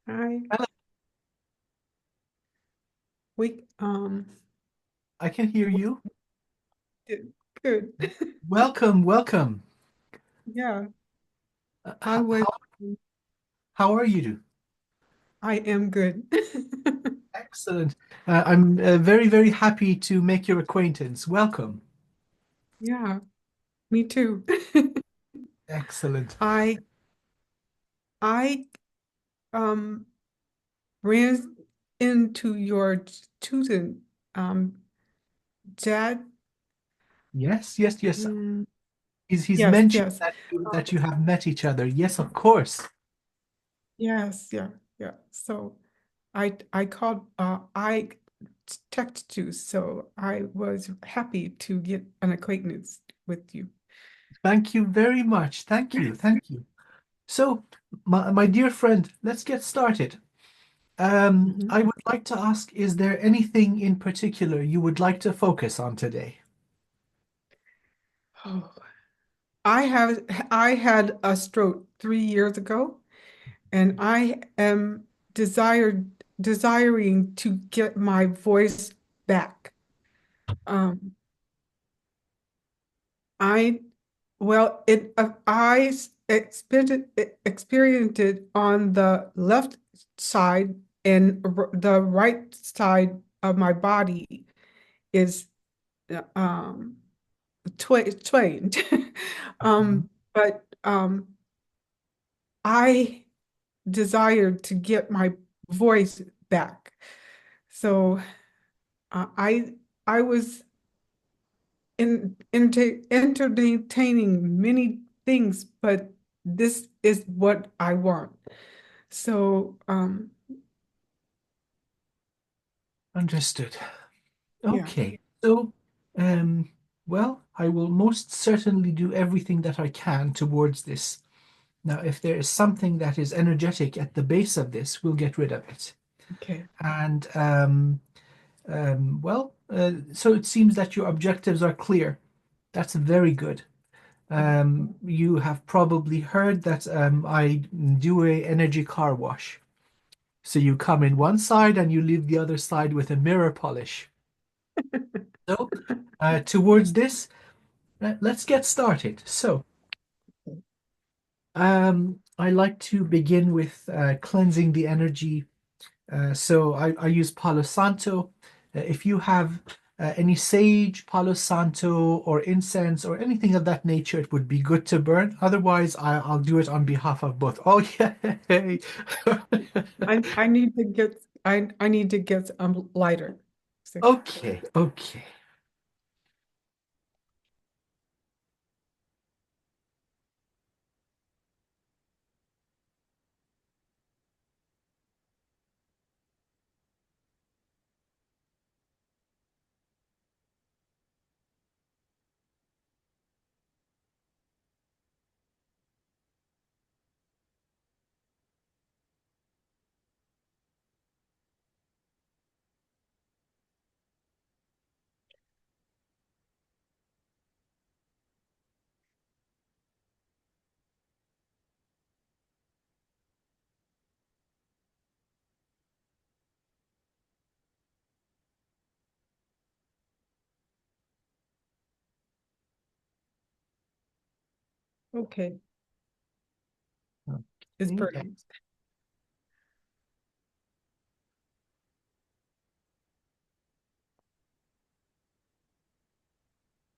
Hi. Hello, We I can hear you. did good. Welcome, welcome. Yeah, I How, was how are you? I am good. Excellent. I'm very, very happy to make your acquaintance. Welcome. Yeah, me too. Excellent. I I um ran into your student Jad. Yes, yes, yes. Mm, He's yes, mentioned yes. that Um, that you have met each other. Yes, of course. yes, yeah, yeah. So I called I texted you, so I was happy to get an acquaintance with you. Thank you very much. Thank you. Thank you. So, my dear friend, let's get started. Mhm. I would like to ask, is there anything in particular you would like to focus on today? Oh, I had a stroke 3 years ago, and I am desiring to get my voice back. Um, I I experienced it on the left side, and the right side of my body is um twain. But I desired to get my voice back. So I was entertaining many things, but this is what I want. So Understood. yeah, Okay. So, um, well, I will most certainly do everything that I can towards this. Now, if there is something that is energetic at the base of this, we'll get rid of it. okay. And so it seems that your objectives are clear. That's very good. You have probably heard that I do a energy car wash. So you come in one side and you leave the other side with a mirror polish. So, towards this, let's get started. So, I like to begin with cleansing the energy. I use Palo Santo. If you have any sage, Palo Santo, or incense, or anything of that nature, it would be good to burn. Otherwise, I'll do it on behalf of both. Oh, yay! I need to get I need to get lighter. So, Okay, okay, okay, it's okay. burning.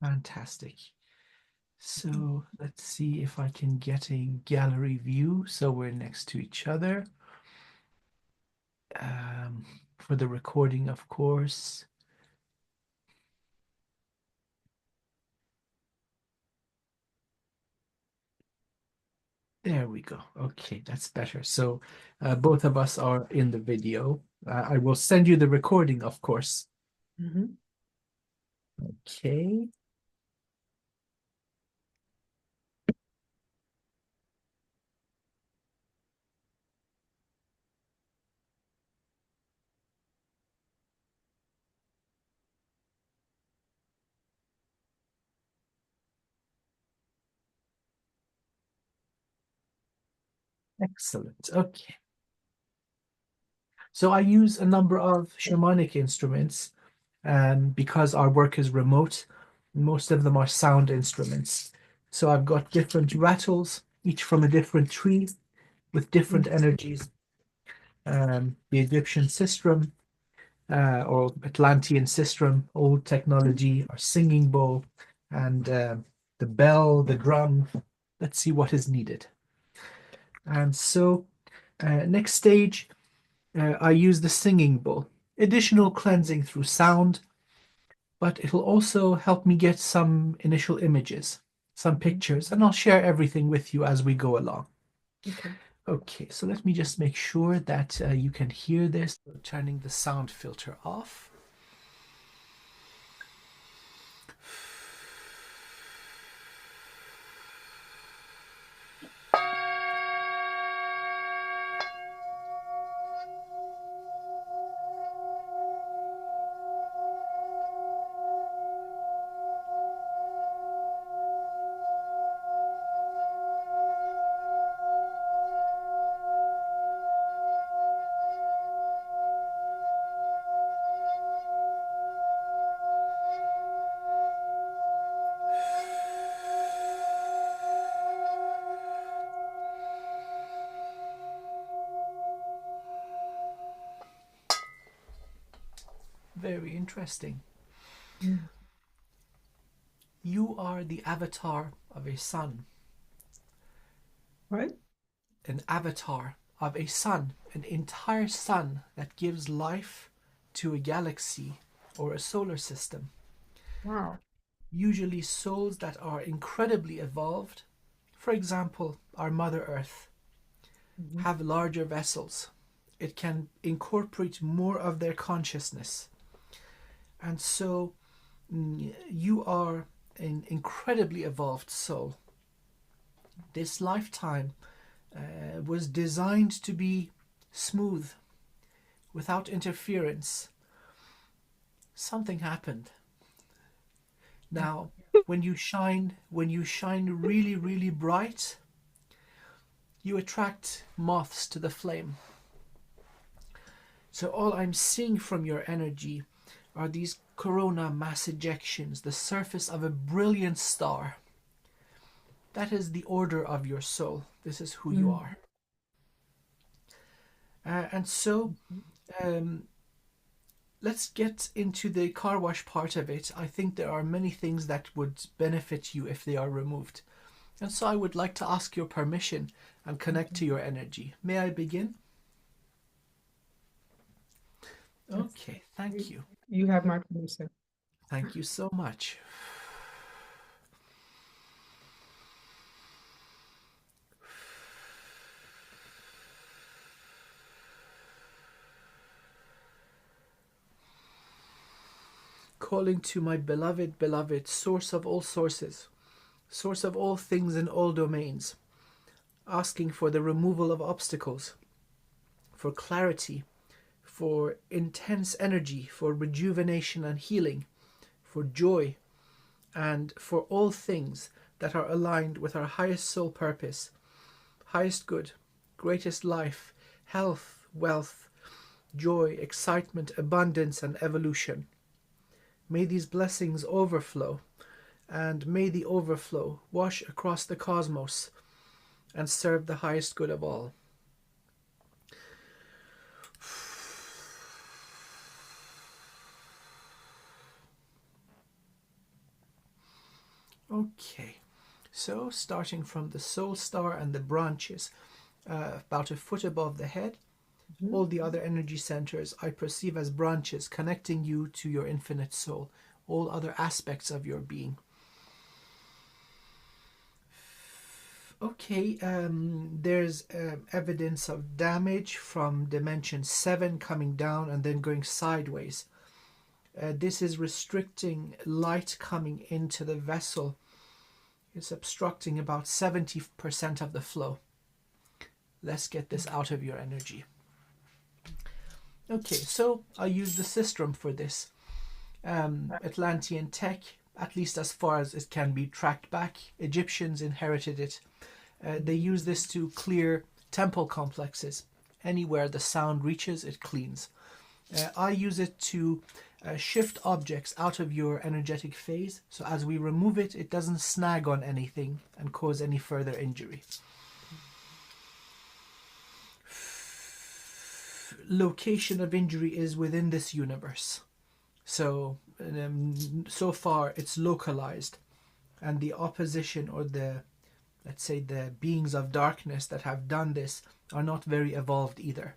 Fantastic. So let's see if I can get a gallery view so we're next to each other. Um, for the recording, of course. There we go. Okay, that's better. So both of us are in the video. I will send you the recording, of course. Mhm. Okay, excellent. Okay. So I use a number of shamanic instruments because our work is remote. Most of them are sound instruments. So I've got different rattles, each from a different tree with different Mm. energies. The Egyptian sistrum or Atlantean sistrum, old technology, our singing bowl, and the bell, the drum. Let's see what is needed. And so next stage, I use the singing bowl. Additional cleansing through sound, but it'll also help me get some initial images, some pictures, and I'll share everything with you as we go along. Okay. Okay, so let me just make sure that you can hear this. Turning the sound filter off. Very interesting. Mm. You are the avatar of a sun. What? An avatar of a sun, an entire sun that gives life to a galaxy or a solar system. Wow. Usually souls that are incredibly evolved. For example, our Mother Earth Mhm. have larger vessels. It can incorporate more of their consciousness. And so you are an incredibly evolved soul. This lifetime was designed to be smooth, without interference. Something happened. Now, when you shine really, really bright, you attract moths to the flame. So all I'm seeing from your energy are these corona mass ejections, the surface of a brilliant star. That is the order of your soul. This is who you Mm. are. And so let's get into the car wash part of it. I think there are many things that would benefit you if they are removed. And so I would like to ask your permission and connect to your energy. May I begin? Yes. Okay, thank you. You have my permission. Thank you so much. Calling to my beloved, beloved, source of all sources, source of all things in all domains, asking for the removal of obstacles, for clarity, for intense energy, for rejuvenation and healing, for joy, and for all things that are aligned with our highest soul purpose, highest good, greatest life, health, wealth, joy, excitement, abundance, and evolution. May these blessings overflow, and may the overflow wash across the cosmos and serve the highest good of all. Okay, so starting from the soul star and the branches, about a foot above the head, Mhm. all the other energy centers I perceive as branches connecting you to your infinite soul, all other aspects of your being. Okay, there's evidence of damage from dimension 7 coming down and then going sideways. This is restricting light coming into the vessel. It's obstructing about 70% of the flow. Let's get this out of your energy. Okay, so I use the sistrum for this. Atlantean tech, at least as far as it can be tracked back. Egyptians inherited it. They use this to clear temple complexes, Anywhere the sound reaches, it cleans. I use it to shift objects out of your energetic phase, so as we remove it, it doesn't snag on anything and cause any further injury. Location of injury is within this universe. So, so far it's localized, and the opposition, or the, let's say, the beings of darkness that have done this are not very evolved either.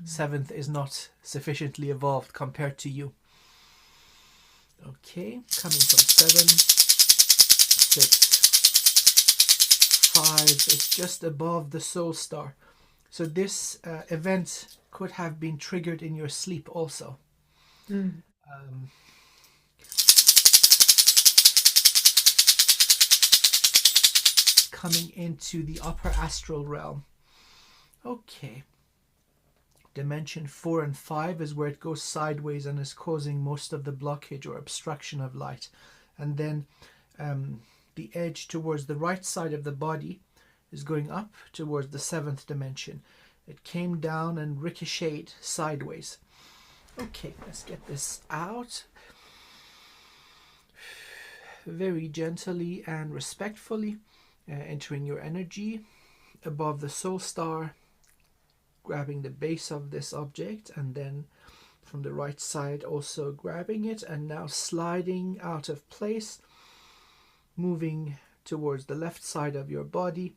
Seventh is not sufficiently evolved compared to you. Okay, coming from 7, 6, 5, it's just above the soul star. So this event could have been triggered in your sleep also. Coming into the upper astral realm. Okay. Dimension 4 and 5 is where it goes sideways and is causing most of the blockage or obstruction of light. And then the edge towards the right side of the body is going up towards the 7th dimension. It came down and ricocheted sideways. Okay, let's get this out. Very gently and respectfully, entering your energy above the soul star, grabbing the base of this object, and then from the right side also grabbing it, and now sliding out of place, moving towards the left side of your body.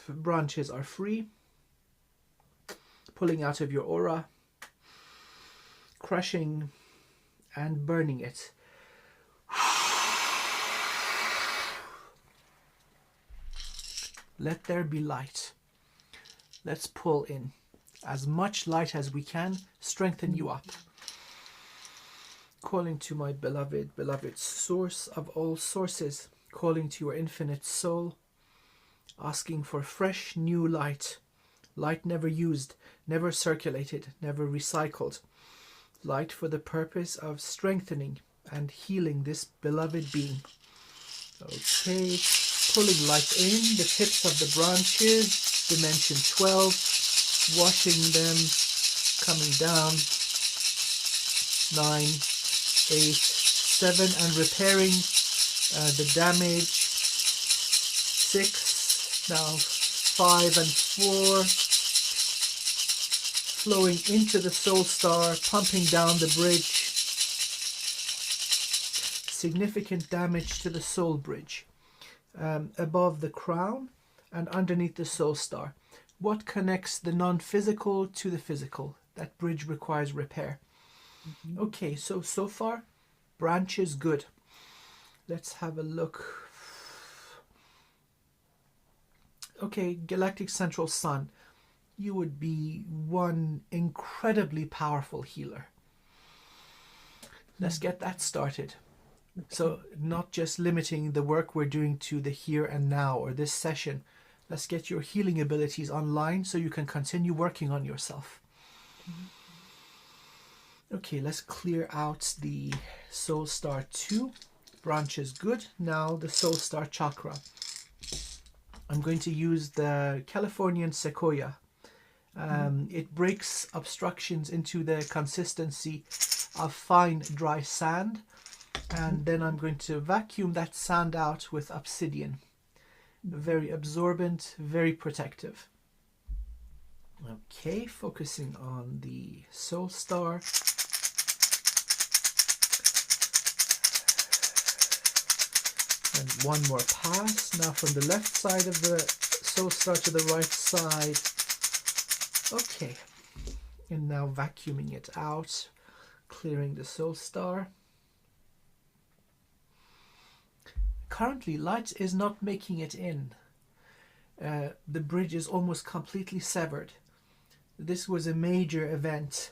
Branches are free, pulling out of your aura, crushing and burning it. Let there be light. Let's pull in as much light as we can, strengthen you up. Calling to my beloved, beloved source of all sources, calling to your infinite soul, asking for fresh new light, light never used, never circulated, never recycled, light for the purpose of strengthening and healing this beloved being. Okay, pulling light in, the tips of the branches, dimension 12, washing them, coming down, 9, 8, 7, and repairing the damage, 6, now 5 and 4, flowing into the soul star, pumping down the bridge, significant damage to the soul bridge, above the crown and underneath the soul star. What connects the non-physical to the physical? That bridge requires repair. Okay, so far, branches good. Let's have a look. Okay, galactic central sun. You would be one incredibly powerful healer. Let's get that started. So not just limiting the work we're doing to the here and now or this session. Let's get your healing abilities online so you can continue working on yourself. Okay, let's clear out the Soul Star 2. Branches good. Now the Soul Star chakra. I'm going to use the Californian sequoia. It breaks obstructions into the consistency of fine dry sand, and then I'm going to vacuum that sand out with obsidian. Very absorbent, very protective. Okay, focusing on the soul star. And one more pass. Now from the left side of the soul star to the right side. Okay, and now vacuuming it out, clearing the soul star. Currently, light is not making it in. The bridge is almost completely severed. This was a major event,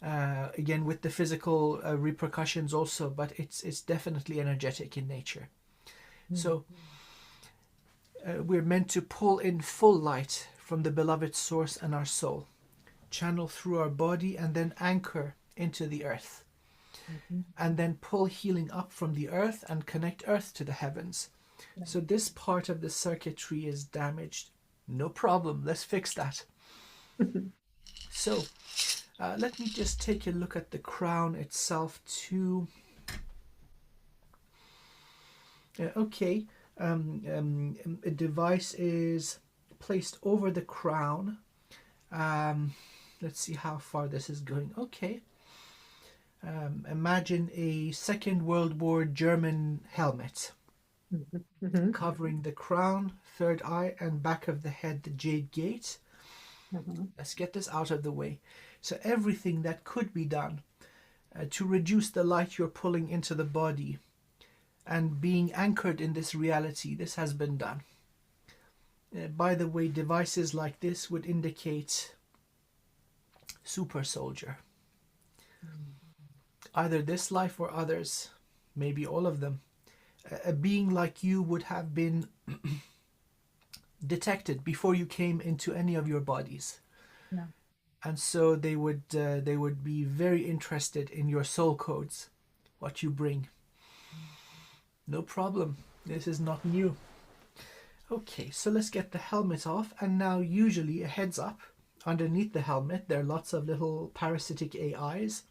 again with the physical repercussions also, but it's definitely energetic in nature. So we're meant to pull in full light from the beloved source and our soul, channel through our body, and then anchor into the earth. And then pull healing up from the earth and connect earth to the heavens. So this part of the circuitry is damaged. No problem. Let's fix that. So let me just take a look at the crown itself too. Okay, a device is placed over the crown. Let's see how far this is going. Okay. Imagine a Second World War German helmet Mhm. covering the crown, third eye, and back of the head, the jade gate. Mhm. Let's get this out of the way. So everything that could be done to reduce the light you're pulling into the body and being anchored in this reality, this has been done. By the way, devices like this would indicate super soldier. Either this life or others, maybe all of them. A being like you would have been detected before you came into any of your bodies. Yeah. And so they would be very interested in your soul codes, what you bring. No problem. This is not new. Okay, so let's get the helmet off. And now usually a heads up. Underneath the helmet, there are lots of little parasitic AIs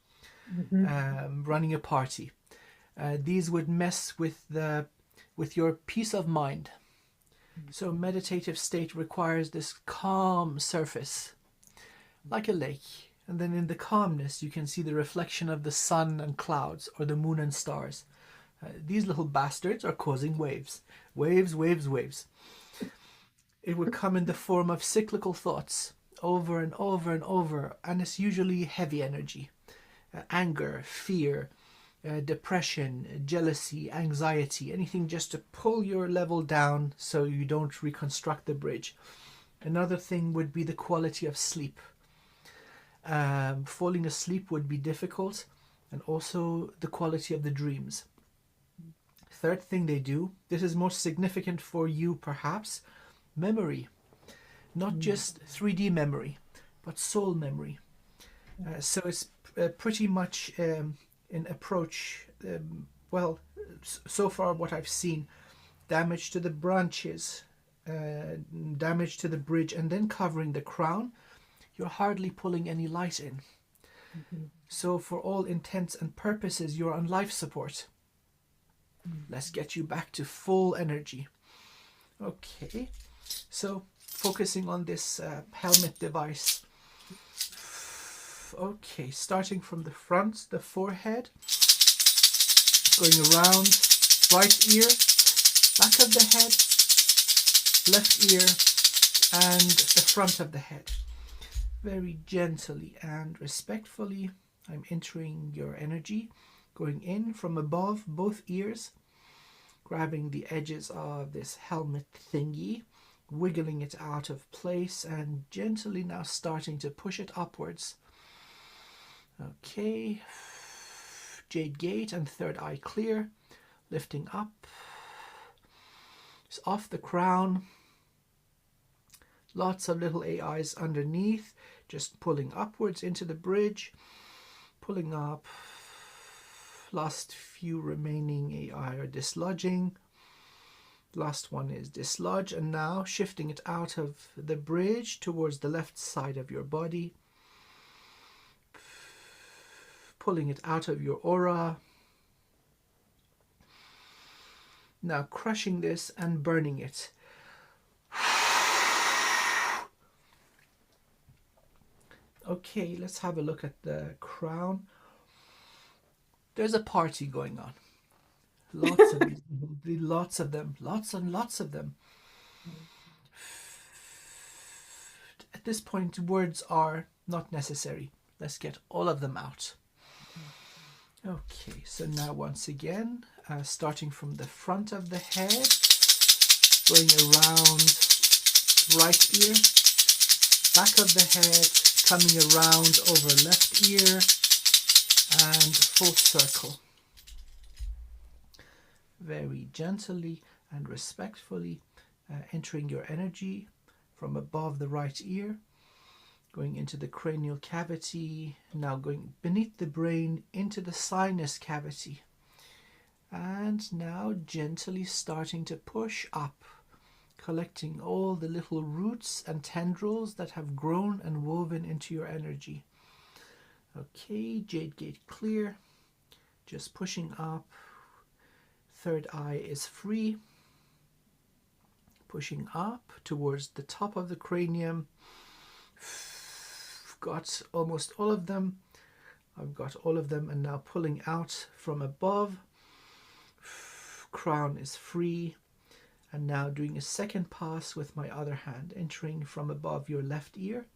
running a party. These would mess with your peace of mind. So meditative state requires this calm surface, like a lake. And then in the calmness, you can see the reflection of the sun and clouds, or the moon and stars. These little bastards are causing waves. Waves, waves, waves. It would come in the form of cyclical thoughts, over and over and over, and it's usually heavy energy. Anger, fear, depression, jealousy, anxiety, anything just to pull your level down so you don't reconstruct the bridge. Another thing would be the quality of sleep. Falling asleep would be difficult, and also the quality of the dreams. Third thing they do, this is most significant for you perhaps, memory. Not just 3D memory, but soul memory. So it's pretty much an approach, so far what I've seen, damage to the branches, damage to the bridge, and then covering the crown, you're hardly pulling any light in. So for all intents and purposes, you're on life support. Let's get you back to full energy. Okay, so focusing on this helmet device. Okay, starting from the front, the forehead, going around, right ear, back of the head, left ear, and the front of the head. Very gently and respectfully, I'm entering your energy, going in from above both ears, grabbing the edges of this helmet thingy, wiggling it out of place, and gently now starting to push it upwards. Okay, jade gate and third eye clear, lifting up. It's off the crown. Lots of little AIs underneath, just pulling upwards into the bridge, pulling up. Last few remaining AI are dislodging. Last one is dislodge, and now shifting it out of the bridge towards the left side of your body. Pulling it out of your aura. Now crushing this and burning it. Okay, let's have a look at the crown. There's a party going on. Lots of these, lots of them, lots and lots of them. At this point, words are not necessary. Let's get all of them out. Okay, so now once again, starting from the front of the head, going around right ear, back of the head, coming around over left ear, and full circle. Very gently and respectfully entering your energy from above the right ear, going into the cranial cavity, now going beneath the brain into the sinus cavity, and now gently starting to push up, collecting all the little roots and tendrils that have grown and woven into your energy. Okay, jade gate clear. Just pushing up. Third eye is free. Pushing up towards the top of the cranium. Got almost all of them. I've got all of them, and now pulling out from above. Crown is free. And now doing a second pass with my other hand, entering from above your left ear,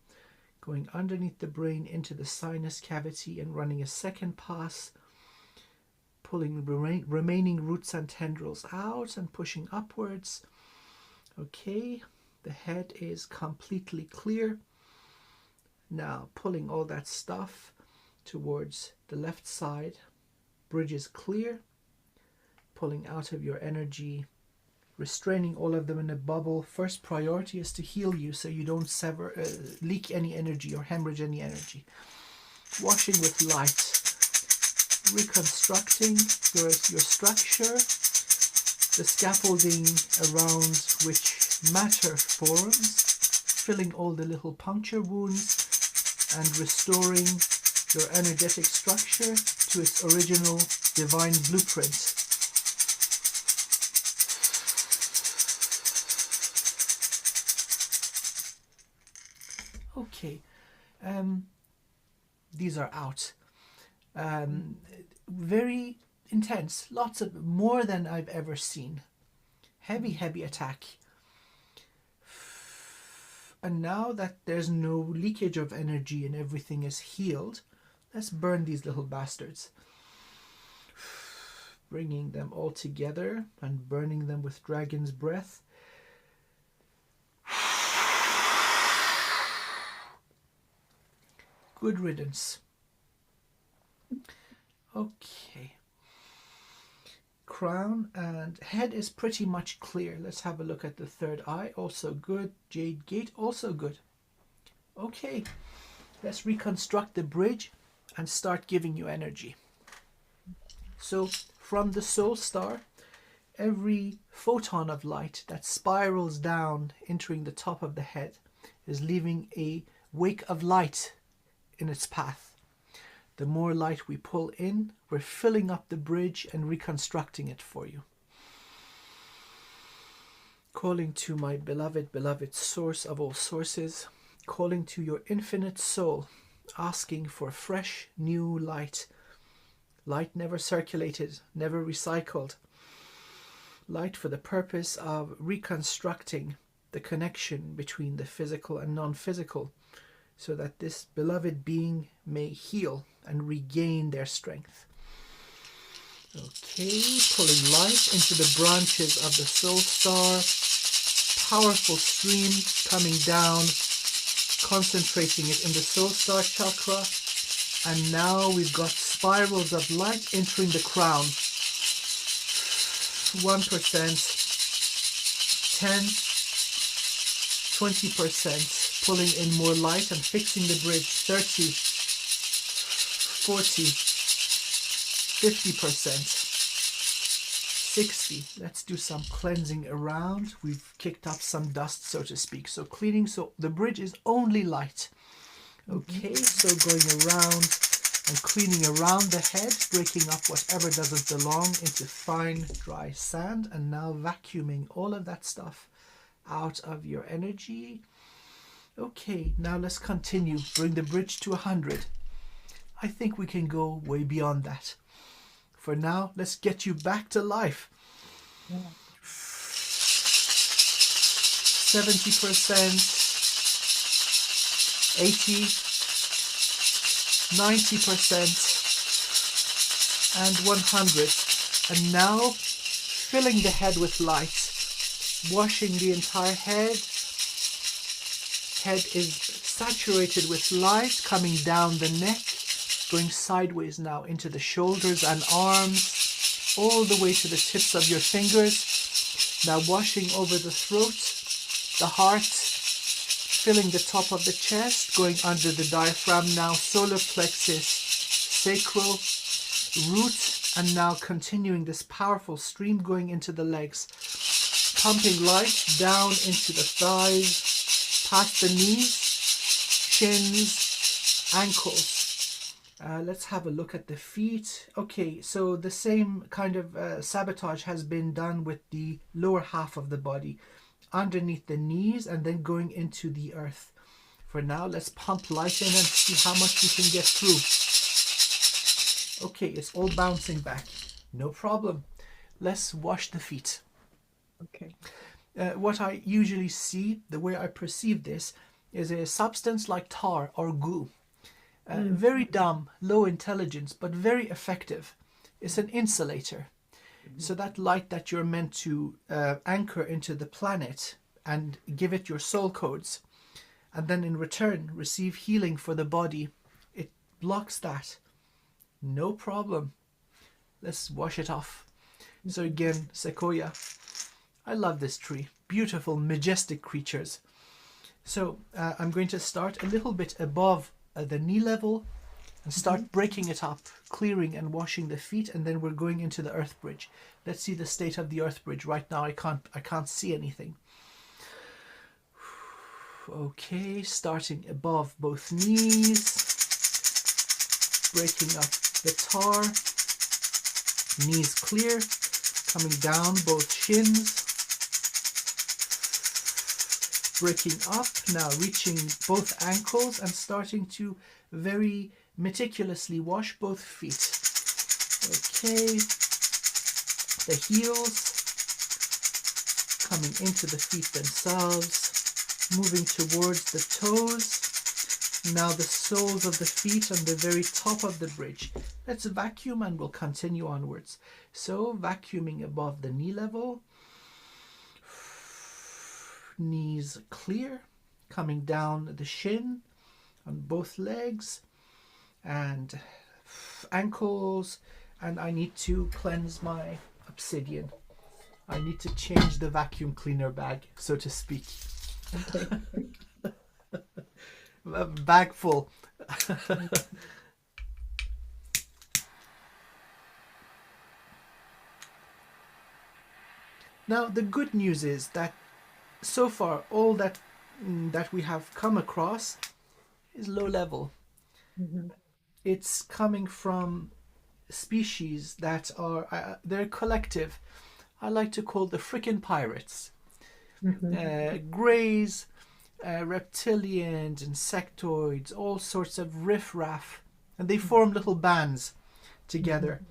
going underneath the brain into the sinus cavity and running a second pass, pulling remaining roots and tendrils out and pushing upwards. Okay, the head is completely clear. Now pulling all that stuff towards the left side. Bridge is clear. Pulling out of your energy, restraining all of them in a bubble. First priority is to heal you so you don't leak any energy or hemorrhage any energy. Washing with light, reconstructing your structure, the scaffolding around which matter forms, filling all the little puncture wounds and restoring your energetic structure to its original divine blueprint. Okay, these are out. Very intense, lots of, more than I've ever seen. Heavy attack. And now that there's no leakage of energy and everything is healed, let's burn these little bastards. Bringing them all together and burning them with dragon's breath. Good riddance. Okay. Crown and head is pretty much clear. Let's have a look at the third eye. Also good. Jade gate, also good. Okay. Let's reconstruct the bridge and start giving you energy. So from the soul star, every photon of light that spirals down, entering the top of the head, is leaving a wake of light in its path. The more light we pull in, we're filling up the bridge and reconstructing it for you. Calling to my beloved source of all sources, calling to your infinite soul, asking for fresh, new light. Light never circulated, never recycled. Light for the purpose of reconstructing the connection between the physical and non-physical, so that this beloved being may heal and regain their strength. Okay, pulling light into the branches of the soul star. Powerful stream coming down, concentrating it in the soul star chakra. And now we've got spirals of light entering the crown. 1%, 10, 20%. Pulling in more light and fixing the bridge. 30, 40, 50%, 60. Let's do some cleansing around. We've kicked up some dust, so to speak. So cleaning, so the bridge is only light. Okay, so going around and cleaning around the head, breaking up whatever doesn't belong into fine, dry sand, and now vacuuming all of that stuff out of your energy. Okay, now let's continue. Bring the bridge to 100. I think we can go way beyond that. For now, let's get you back to life. 70%, 80, 90%, and 100. And now, filling the head with light, washing the entire head. Head is saturated with light, coming down the neck, going sideways now into the shoulders and arms, all the way to the tips of your fingers. Now washing over the throat, the heart, filling the top of the chest, going under the diaphragm now, solar plexus, sacral, root, and now continuing this powerful stream going into the legs. pumping light down into the thighs, past the knees, shins, ankles. Let's have a look at the feet. Okay, so the same kind of sabotage has been done with the lower half of the body, underneath the knees and then going into the earth. For now, let's pump light in and see how much we can get through. Okay, it's all bouncing back. No problem. Let's wash the feet. Okay. What I usually see, the way I perceive this, is a substance like tar or goo. Very dumb, low intelligence, but very effective. It's an insulator. So that light that you're meant to anchor into the planet and give it your soul codes, and then in return receive healing for the body, it blocks that. No problem. Let's wash it off. So again, sequoia. I love this tree. Beautiful, majestic creatures. So I'm going to start a little bit above the knee level and start breaking it up, clearing and washing the feet, and then we're going into the earth bridge. Let's see the state of the earth bridge. Right now I can't see anything. Okay, starting above both knees, breaking up the tar, knees clear, coming down both shins, breaking up, now reaching both ankles and starting to very meticulously wash both feet. Okay, the heels, coming into the feet themselves, moving towards the toes, now the soles of the feet on the very top of the bridge. Let's vacuum and we'll continue onwards. So vacuuming above the knee level, knees clear, coming down the shin on both legs and ankles, and I need to cleanse my obsidian. I need to change the vacuum cleaner bag, so to speak. Okay. A bag full. Now the good news is that so far all that we have come across is low level. It's coming from species that are they're collective. I like to call the frickin' pirates. Greys, reptilians, insectoids, all sorts of riff-raff, and they form little bands together.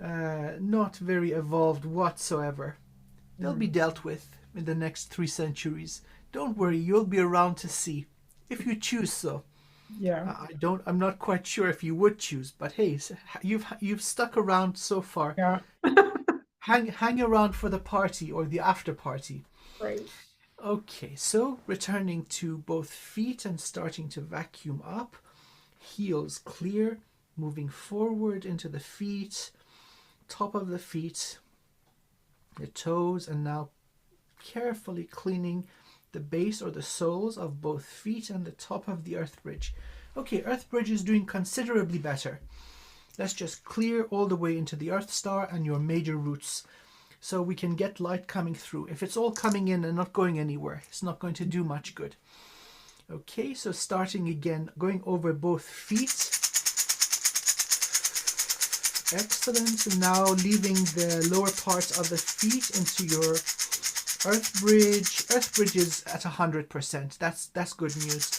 Not very evolved whatsoever. They'll be dealt with in the next 3 centuries. Don't worry, you'll be around to see, if you choose so. Yeah. I'm not quite sure if you would choose, but hey, you've stuck around so far. Yeah. Hang around for the party or the after party. Right. Okay, so returning to both feet and starting to vacuum up. Heels clear, moving forward into the feet, top of the feet, the toes, and now carefully cleaning the base or the soles of both feet and the top of the earth bridge. Okay, earth bridge is doing considerably better. Let's just clear all the way into the earth star and your major roots, so we can get light coming through. If it's all coming in and not going anywhere, it's not going to do much good. Okay, so starting again, going over both feet. Excellent. And now leaving the lower part of the feet into your earth bridge. Earth bridge is at 100%. That's good news.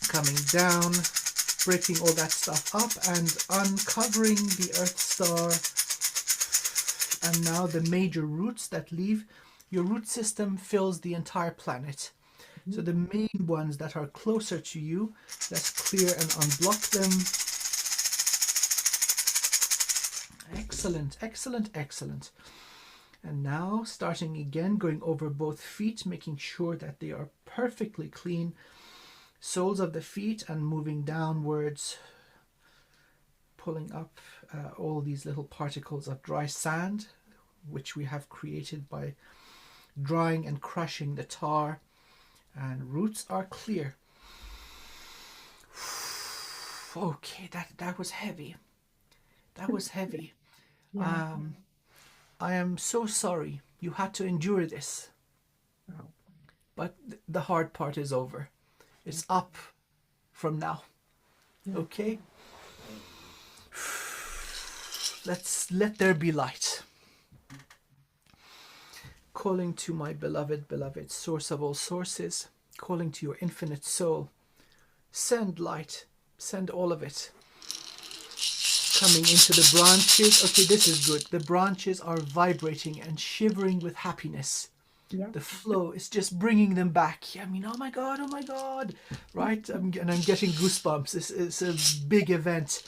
Coming down, breaking all that stuff up and uncovering the earth star. And now the major roots that leave. Your root system fills the entire planet. So the main ones that are closer to you, let's clear and unblock them. Excellent, excellent, excellent. And now starting again, going over both feet, making sure that they are perfectly clean. Soles of the feet and moving downwards, pulling up all these little particles of dry sand, which we have created by drying and crushing the tar. And roots are clear. Okay, that was heavy. That was heavy. Yeah. I am so sorry. You had to endure this. Wow. But the hard part is over. It's up from now. Yeah. Okay? Let there be light. Calling to my beloved, beloved source of all sources, calling to your infinite soul. Send light, send all of it. Coming into the branches. Okay, this is good. The branches are vibrating and shivering with happiness. Yeah. The flow is just bringing them back. I mean, oh my God, right? And I'm getting goosebumps. It's a big event.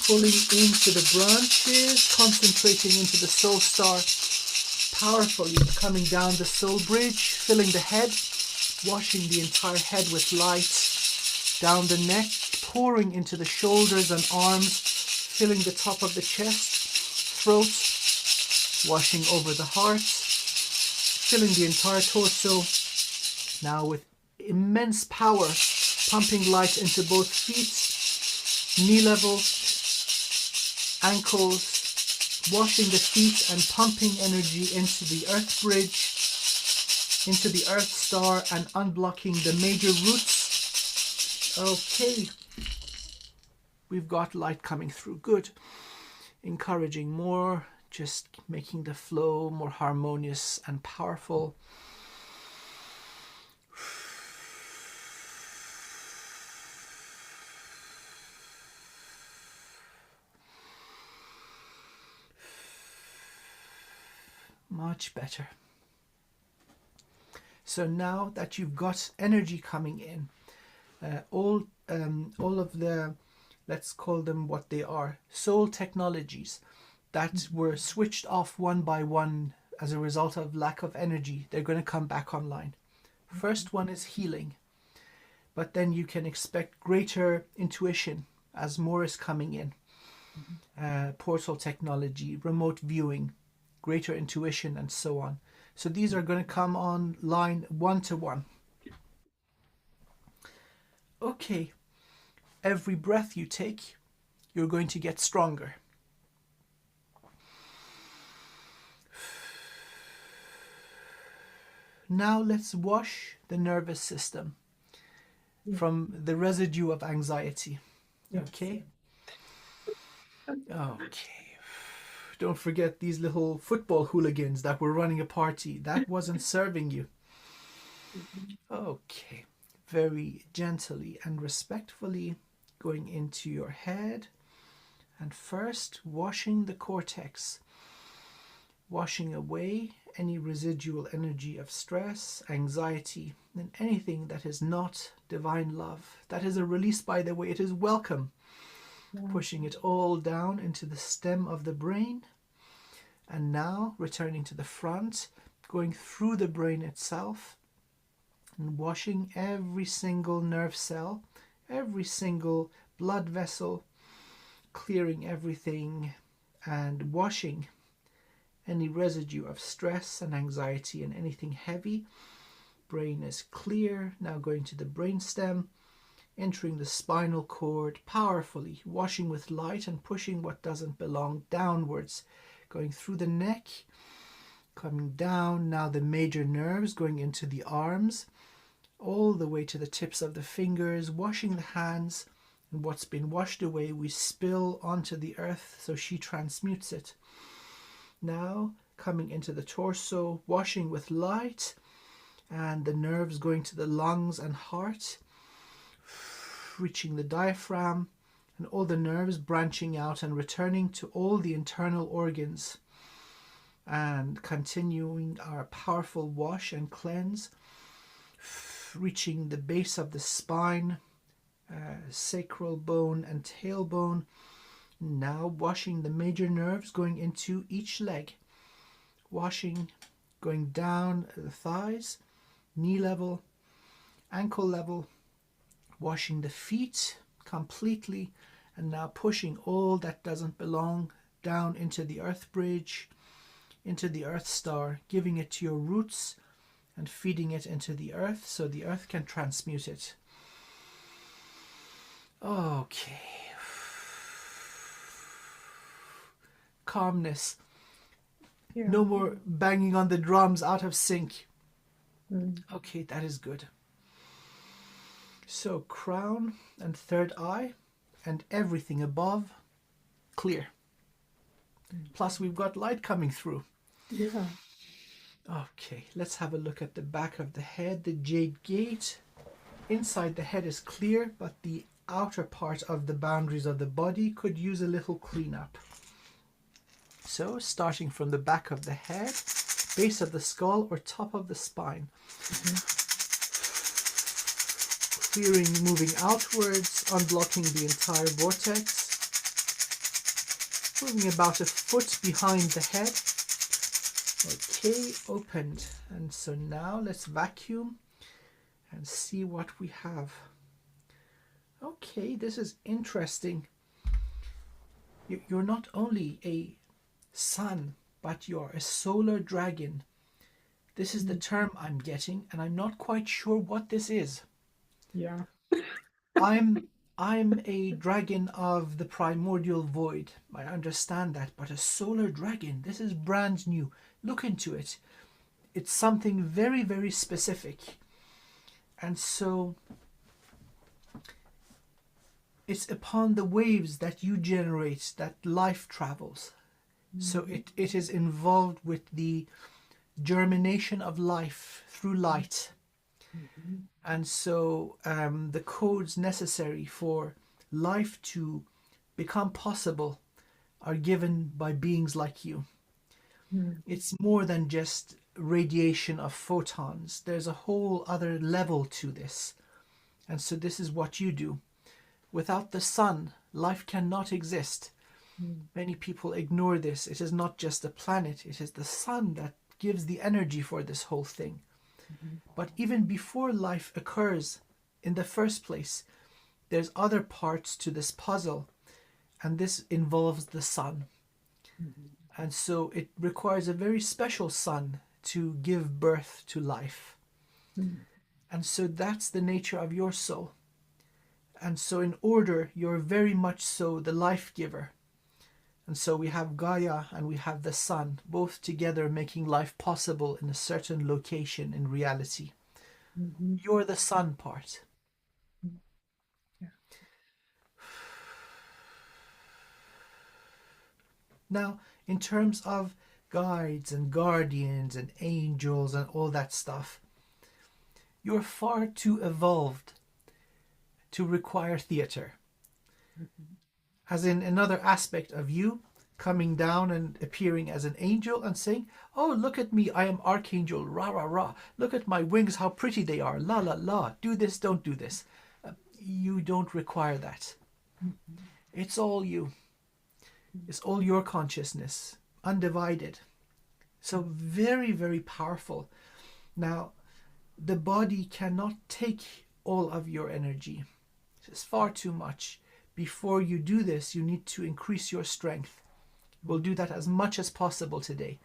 Pulling into the branches, concentrating into the soul star, powerfully coming down the soul bridge, filling the head, washing the entire head with light, down the neck, pouring into the shoulders and arms, filling the top of the chest, throat, washing over the heart, filling the entire torso, now with immense power, pumping light into both feet, knee level, ankles, washing the feet and pumping energy into the earth bridge, into the earth star, and unblocking the major roots. Okay, we've got light coming through. Good. Encouraging more, just making the flow more harmonious and powerful. Much better. So now that you've got energy coming in, all of the, let's call them what they are, soul technologies that were switched off one by one as a result of lack of energy, they're going to come back online. First one is healing, but then you can expect greater intuition as more is coming in. Portal technology, remote viewing, greater intuition, and so on. So these are going to come online one to one. Okay, every breath you take, you're going to get stronger. Now let's wash the nervous system from the residue of anxiety. Okay? Okay. Don't forget these little football hooligans that were running a party. That wasn't serving you. Okay. Very gently and respectfully going into your head. And first, washing the cortex. Washing away any residual energy of stress, anxiety, and anything that is not divine love. That is a release, by the way. It is welcome. Pushing it all down into the stem of the brain. And now returning to the front, going through the brain itself and washing every single nerve cell, every single blood vessel, clearing everything and washing any residue of stress and anxiety and anything heavy. Brain is clear. Now going to the brain stem, entering the spinal cord powerfully, washing with light and pushing what doesn't belong downwards, going through the neck, coming down. Now the major nerves going into the arms, all the way to the tips of the fingers, washing the hands, and what's been washed away we spill onto the earth, so she transmutes it. Now coming into the torso, washing with light, and the nerves going to the lungs and heart, reaching the diaphragm, and all the nerves branching out and returning to all the internal organs, and continuing our powerful wash and cleanse, reaching the base of the spine, sacral bone and tailbone. Now washing the major nerves going into each leg, washing, going down the thighs, knee level, ankle level, washing the feet completely, and now pushing all that doesn't belong down into the earth bridge, into the earth star, giving it to your roots and feeding it into the earth so the earth can transmute it. Okay. Calmness. Yeah. No more banging on the drums out of sync. Mm. Okay, that is good. So crown and third eye and everything above, clear. Plus we've got light coming through. Yeah. Okay, let's have a look at the back of the head, the jade gate. Inside the head is clear, but the outer part of the boundaries of the body could use a little cleanup. So starting from the back of the head, base of the skull or top of the spine. Mhm. Clearing, moving outwards, unblocking the entire vortex. Moving about a foot behind the head. Okay, opened. And so now let's vacuum and see what we have. Okay, this is interesting. You're not only a sun, but you're a solar dragon. This is the term I'm getting, and I'm not quite sure what this is. Yeah. I'm I'm a dragon of the primordial void. I understand that, but a solar dragon, this is brand new. Look into it. It's something very, very specific. And so it's upon the waves that you generate that life travels. So it is involved with the germination of life through light. Mhm. And so the codes necessary for life to become possible are given by beings like you. Mm. It's more than just radiation of photons. There's a whole other level to this. And so this is what you do. Without the sun, life cannot exist. Mm. Many people ignore this. It is not just the planet, it is the sun that gives the energy for this whole thing. Mhm. But even before life occurs in the first place, there's other parts to this puzzle, and this involves the sun. Mhm. And so it requires a very special sun to give birth to life. Mm. And so that's the nature of your soul. And so in order, you're very much so the life giver. And so we have Gaia and we have the sun, both together making life possible in a certain location in reality. Mhm. You're the sun part. Mm. Yeah. Now, in terms of guides and guardians and angels and all that stuff, you're far too evolved to require theater. Mhm. As in another aspect of you coming down and appearing as an angel and saying, "Oh, look at me, I am Archangel, rah, rah, rah. Look at my wings, how pretty they are, la, la, la. Do this, don't do this." You don't require that. Mhm. It's all you. It's all your consciousness, undivided. So very, very powerful. Now, the body cannot take all of your energy. It's far too much. Before you do this, you need to increase your strength. We'll do that as much as possible today,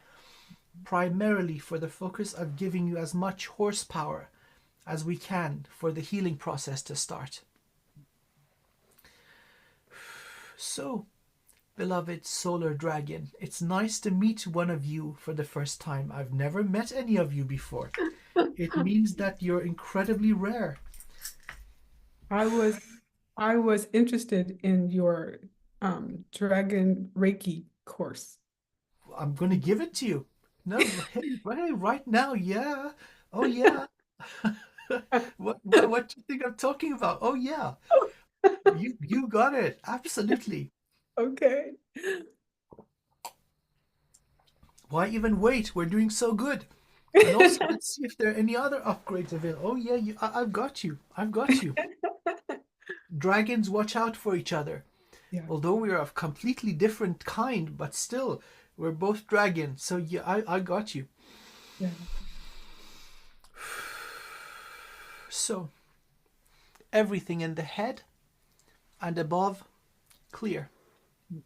primarily for the focus of giving you as much horsepower as we can for the healing process to start. So, beloved solar dragon, it's nice to meet one of you for the first time. I've never met any of you before. It means that you're incredibly rare. I was I was interested in your Dragon Reiki course. I'm going to give it to you. No, hey, right now, yeah. Oh, yeah. What do you think I'm talking about? Oh, yeah. You got it. Absolutely. Okay. Why even wait? We're doing so good. And also, let's see if there are any other upgrades available. Oh, yeah, I've got you. I've got you. Dragons watch out for each other. Yeah. Although we are of completely different kind, but still, we're both dragons. So, yeah, I got you. Yeah. So, everything in the head and above, clear. Mhm.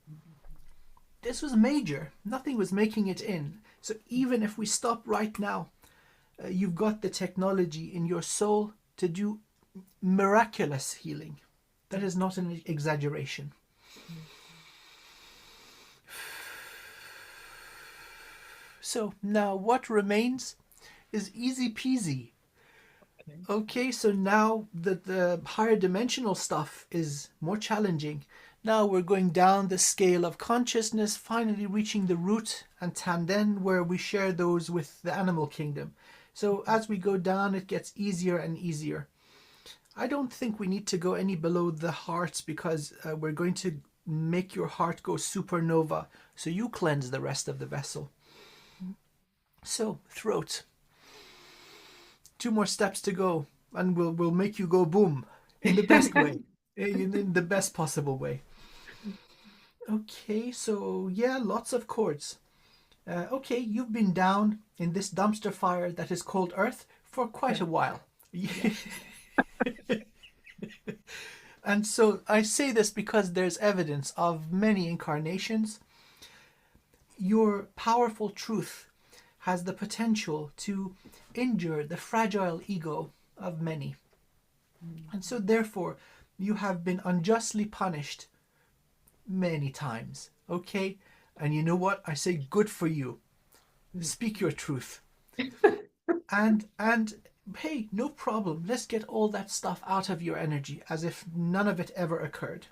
This was major. Nothing was making it in. So, even if we stop right now, you've got the technology in your soul to do miraculous healing. That is not an exaggeration. So now what remains is easy peasy. Okay. Okay, so now the higher dimensional stuff is more challenging. Now we're going down the scale of consciousness, finally reaching the root and tanden, where we share those with the animal kingdom. So as we go down, it gets easier and easier. I don't think we need to go any below the heart, because we're going to make your heart go supernova, so you cleanse the rest of the vessel. So, throat. 2 more steps to go, and we'll make you go boom in the best way, in the best possible way. Okay, so yeah, lots of chords. Okay, you've been down in this dumpster fire that is called Earth for quite a while. And so I say this because there's evidence of many incarnations. Your powerful truth has the potential to injure the fragile ego of many. And so therefore, you have been unjustly punished many times. Okay? And you know what? I say good for you. Speak your truth. And hey, no problem. Let's get all that stuff out of your energy as if none of it ever occurred.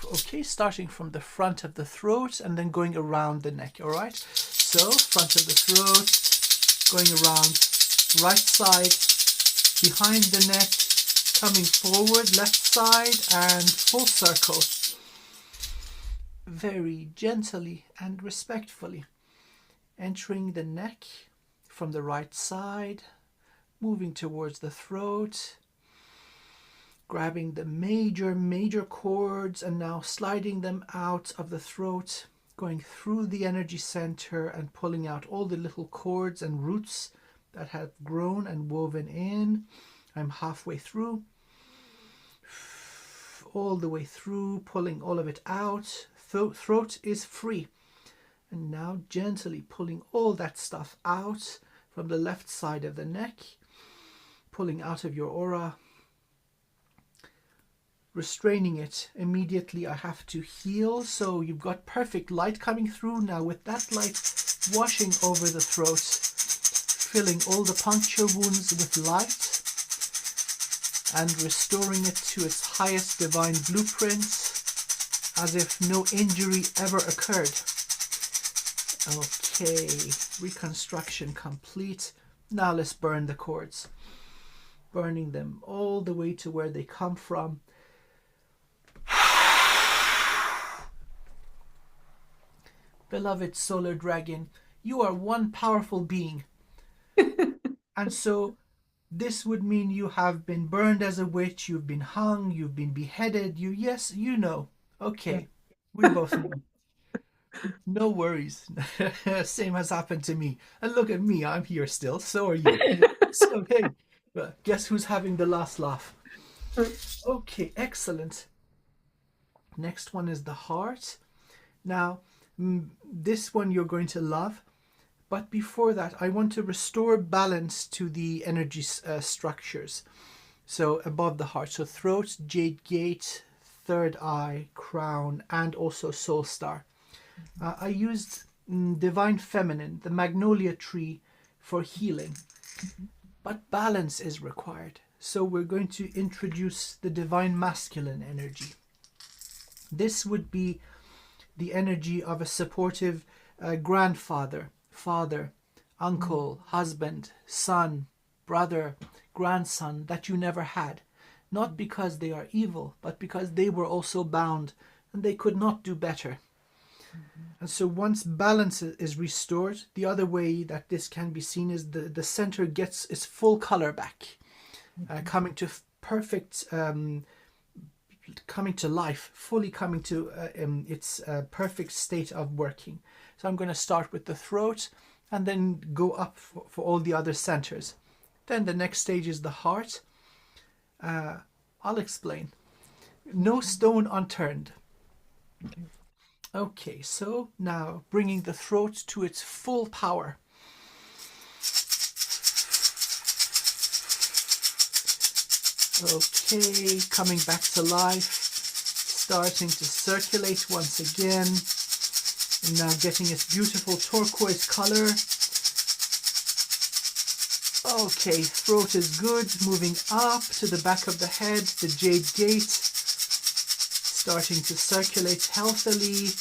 Okay, starting from the front of the throat and then going around the neck, all right? So, front of the throat, going around right side, behind the neck, coming forward, left side, and full circle. Very gently and respectfully. Entering the neck from the right side, moving towards the throat, grabbing the major chords and now sliding them out of the throat, going through the energy center and pulling out all the little chords and roots that have grown and woven in. I'm halfway through, all the way through, pulling all of it out. Throat is free. And now gently pulling all that stuff out from the left side of the neck, pulling out of your aura, restraining it. Immediately I have to heal, so you've got perfect light coming through. Now with that light washing over the throat, filling all the puncture wounds with light and restoring it to its highest divine blueprint as if no injury ever occurred. Okay, reconstruction complete. Now let's burn the cords. Burning them all the way to where they come from. Beloved solar dragon, you are one powerful being. And so this would mean you have been burned as a witch, you've been hung, you've been beheaded. Yes, you know. Okay, we both know. No worries. Same has happened to me. And look at me, I'm here still. So are you. So hey, guess who's having the last laugh? Okay, excellent. Next one is the heart. Now, this one you're going to love. But before that, I want to restore balance to the energy structures. So above the heart. So throat, jade gate, third eye, crown, and also soul star. I used divine feminine, the magnolia tree, for healing. But balance is required. So we're going to introduce the divine masculine energy. This would be the energy of a supportive grandfather, father, uncle, husband, son, brother, grandson that you never had. Not because they are evil, but because they were also bound and they could not do better. And so once balance is restored, the other way that this can be seen is the center gets its full color back, coming to perfect, coming to life, fully coming to its perfect state of working. So I'm going to start with the throat and then go up for all the other centers. Then the next stage is the heart. I'll explain. No stone unturned. Okay, so now bringing the throat to its full power. Okay, coming back to life, starting to circulate once again. And now getting its beautiful turquoise color. Okay, throat is good. Moving up to the back of the head, the jade gate, starting to circulate healthily,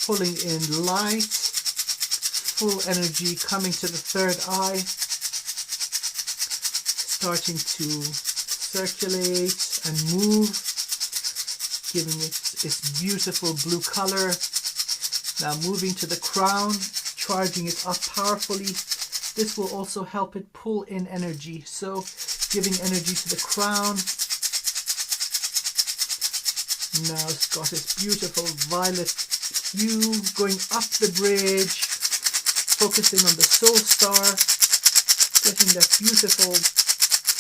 pulling in light, full energy coming to the third eye, starting to circulate and move, giving it its beautiful blue color. Now moving to the crown, charging it up powerfully. This will also help it pull in energy. So giving energy to the crown. Now it's got its beautiful violet hue going up the bridge, focusing on the soul star, getting that beautiful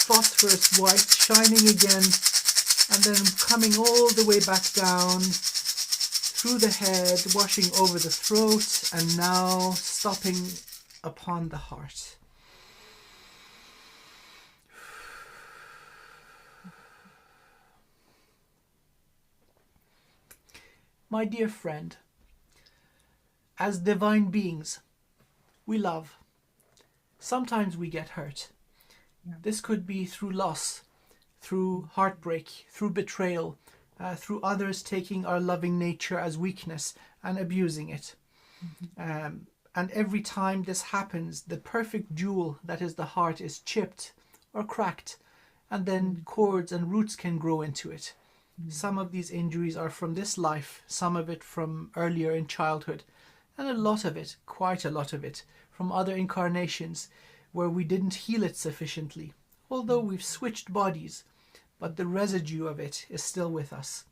phosphorus white shining again, and then coming all the way back down through the head, washing over the throat, and now stopping upon the heart. My dear friend, as divine beings, we love. Sometimes we get hurt. Yeah. This could be through loss, through heartbreak, through betrayal, through others taking our loving nature as weakness and abusing it. And every time this happens, the perfect jewel that is the heart is chipped or cracked, and then cords and roots can grow into it. Some of these injuries are from this life, some of it from earlier in childhood, and a lot of it, quite a lot of it, from other incarnations where we didn't heal it sufficiently, although we've switched bodies, but the residue of it is still with us.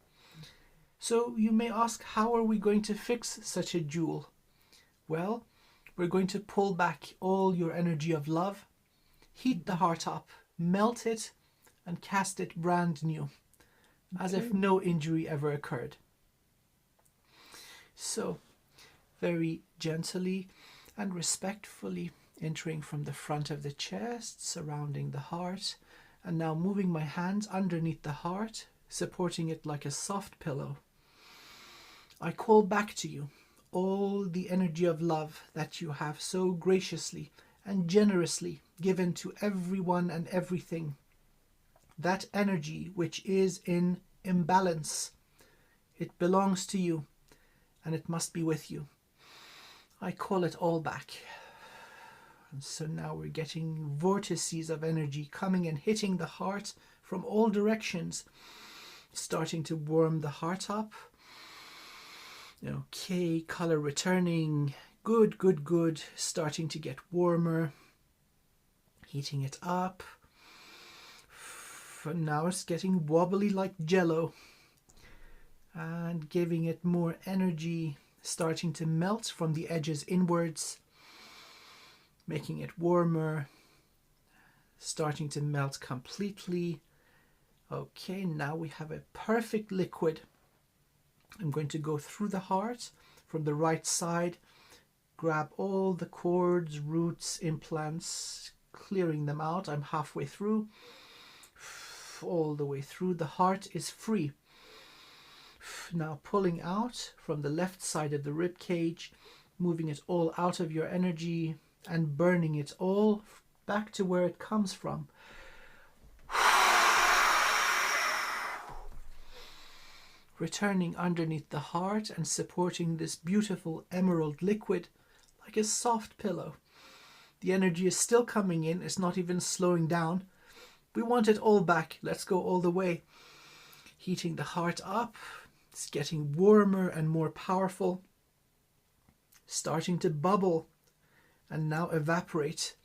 So you may ask, how are we going to fix such a jewel? Well, we're going to pull back all your energy of love, heat the heart up, melt it, and cast it brand new, as if no injury ever occurred. So, very gently and respectfully entering from the front of the chest, surrounding the heart, and now moving my hands underneath the heart, supporting it like a soft pillow. I call back to you all the energy of love that you have so graciously and generously given to everyone and everything. That energy which is in imbalance, it belongs to you and it must be with you. I call it all back. And so now we're getting vortices of energy coming and hitting the heart from all directions, starting to warm the heart up. Okay, color returning. Good, good, good. Starting to get warmer. Heating it up. And now it's getting wobbly like jello. And giving it more energy. Starting to melt from the edges inwards. Making it warmer. Starting to melt completely. Okay, now we have a perfect liquid. I'm going to go through the heart from the right side, grab all the cords, roots, implants, clearing them out. I'm halfway through, all the way through. The heart is free. Now pulling out from the left side of the rib cage, moving it all out of your energy and burning it all back to where it comes from. Returning underneath the heart and supporting this beautiful emerald liquid like a soft pillow. The energy is still coming in, it's not even slowing down. We want it all back, let's go all the way. Heating the heart up, it's getting warmer and more powerful. Starting to bubble and now evaporate.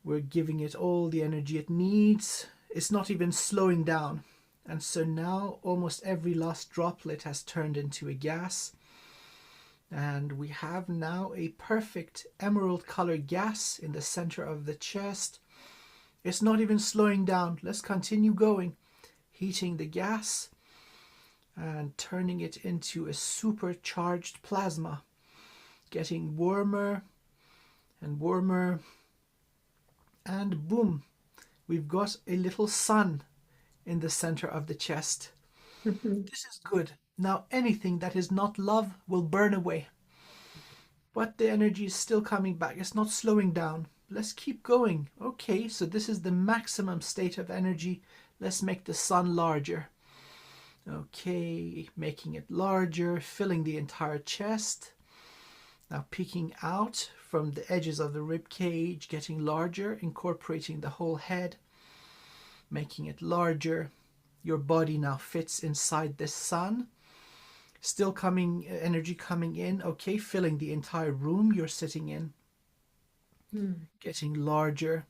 We're giving it all the energy it needs. It's not even slowing down. And so now almost every last droplet has turned into a gas. And we have now a perfect emerald color gas in the center of the chest. It's not even slowing down. Let's continue going. Heating the gas and turning it into a supercharged plasma. Getting warmer and warmer. And boom, we've got a little sun in the center of the chest. This is good. Now anything that is not love will burn away. But the energy is still coming back. It's not slowing down. Let's keep going. Okay, so this is the maximum state of energy. Let's make the sun larger. Okay, making it larger, filling the entire chest. Now peeking out from the edges of the rib cage, getting larger, incorporating the whole head, making it larger. Your body now fits inside this sun. Still coming, energy coming in. Okay, filling the entire room you're sitting in. Getting larger,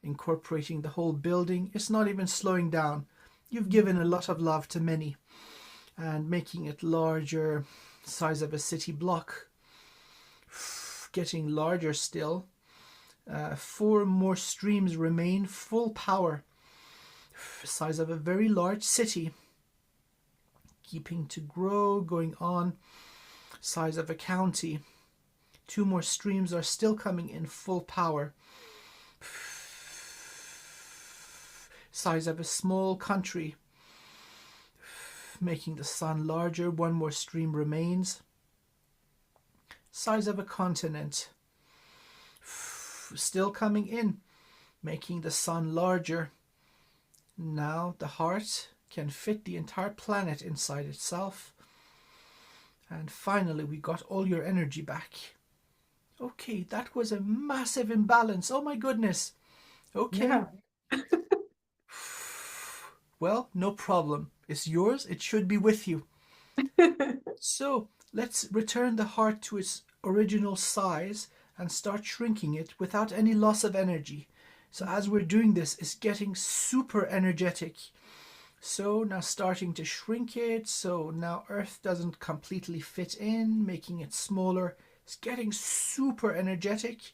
incorporating the whole building. It's not even slowing down. You've given a lot of love to many. And making it larger, size of a city block. Getting larger still. 4 more streams remain, full power. Size of a very large city. Keeping to grow, going on. Size of a county. 2 more streams are still coming in, full power. Size of a small country. Making the sun larger, 1 more stream remains. Size of a continent. Still coming in, making the sun larger. Now the heart can fit the entire planet inside itself. And finally, we got all your energy back. Okay, that was a massive imbalance. Oh my goodness. Okay. Yeah. Well, no problem. It's yours. It should be with you. So let's return the heart to its original size and start shrinking it without any loss of energy. So as we're doing this, it's getting super energetic. So now starting to shrink it. So now Earth doesn't completely fit in, making it smaller. It's getting super energetic,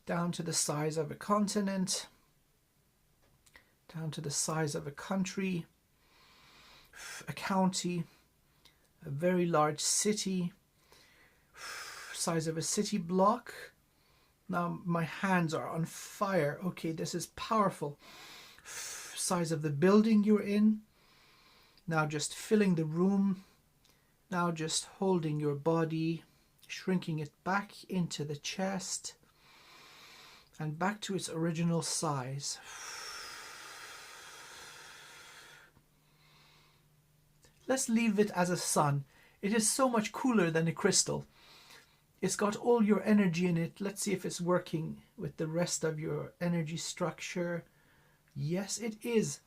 down to the size of a continent, down to the size of a country, a county, a very large city, size of a city block. Now my hands are on fire. Okay, this is powerful. Size of the building you're in. Now just filling the room. Now just holding your body, shrinking it back into the chest and back to its original size. Let's leave it as a sun. It is so much cooler than a crystal. It's got all your energy in it. Let's see if it's working with the rest of your energy structure. Yes, it is.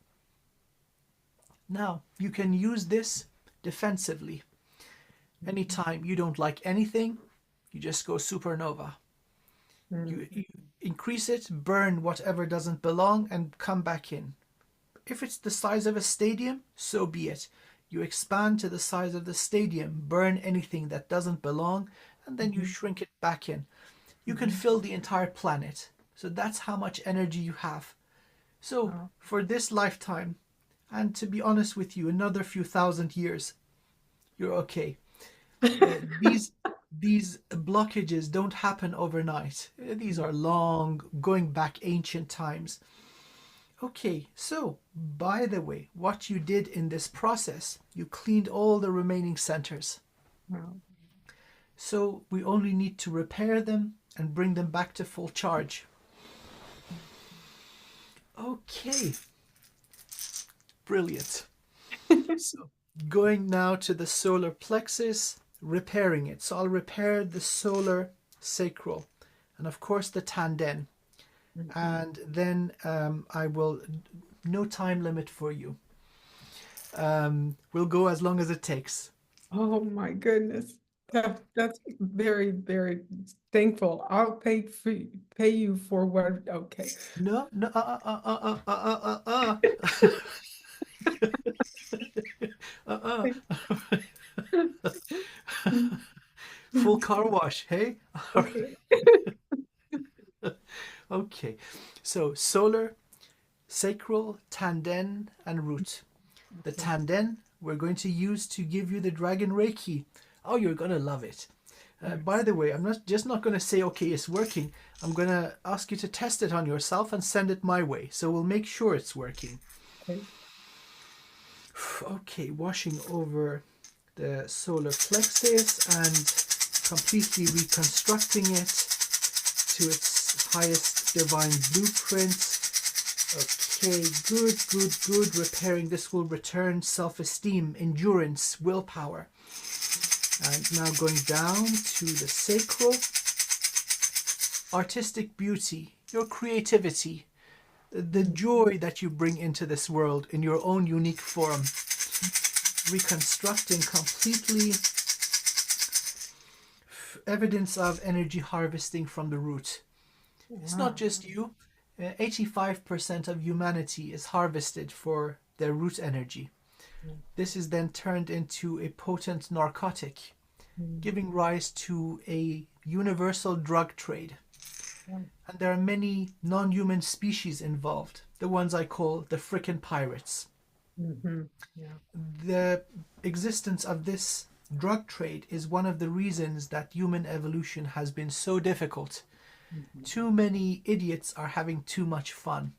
Now, you can use this defensively. Anytime you don't like anything, you just go supernova. You increase it, burn whatever doesn't belong, and come back in. If it's the size of a stadium, so be it. You expand to the size of the stadium, burn anything that doesn't belong, and then you shrink it back in. You can fill the entire planet. So that's how much energy you have. So for this lifetime, and to be honest with you, another few thousand years, you're okay. These blockages don't happen overnight. These are long, going back ancient times. Okay, so by the way, what you did in this process, you cleaned all the remaining centers. Wow. So we only need to repair them and bring them back to full charge. Okay, brilliant. So going now to the solar plexus, repairing it. So I'll repair the solar sacral and of course the tanden. And then I will, no time limit for you. We'll go as long as it takes. Oh my goodness. That's very, very thankful. I'll pay you for what, okay. No, no, Full car wash, hey? Okay. Okay, so solar, sacral, tanden, and root. The tanden we're going to use to give you the dragon reiki. Oh, you're gonna love it. By the way, I'm not going to say, okay, it's working. I'm going to ask you to test it on yourself and send it my way. So we'll make sure it's working. Okay. Okay, washing over the solar plexus and completely reconstructing it to its highest divine blueprint. Okay, good. Repairing this will return self-esteem, endurance, willpower. And now going down to the sacral. Artistic beauty, your creativity, the joy that you bring into this world in your own unique form. Reconstructing completely. Evidence of energy harvesting from the root. It's not just you. 85% of humanity is harvested for their root energy. This is then turned into a potent narcotic, giving rise to a universal drug trade. And there are many non-human species involved, the ones I call the frickin' pirates. The existence of this drug trade is one of the reasons that human evolution has been so difficult. Too many idiots are having too much fun.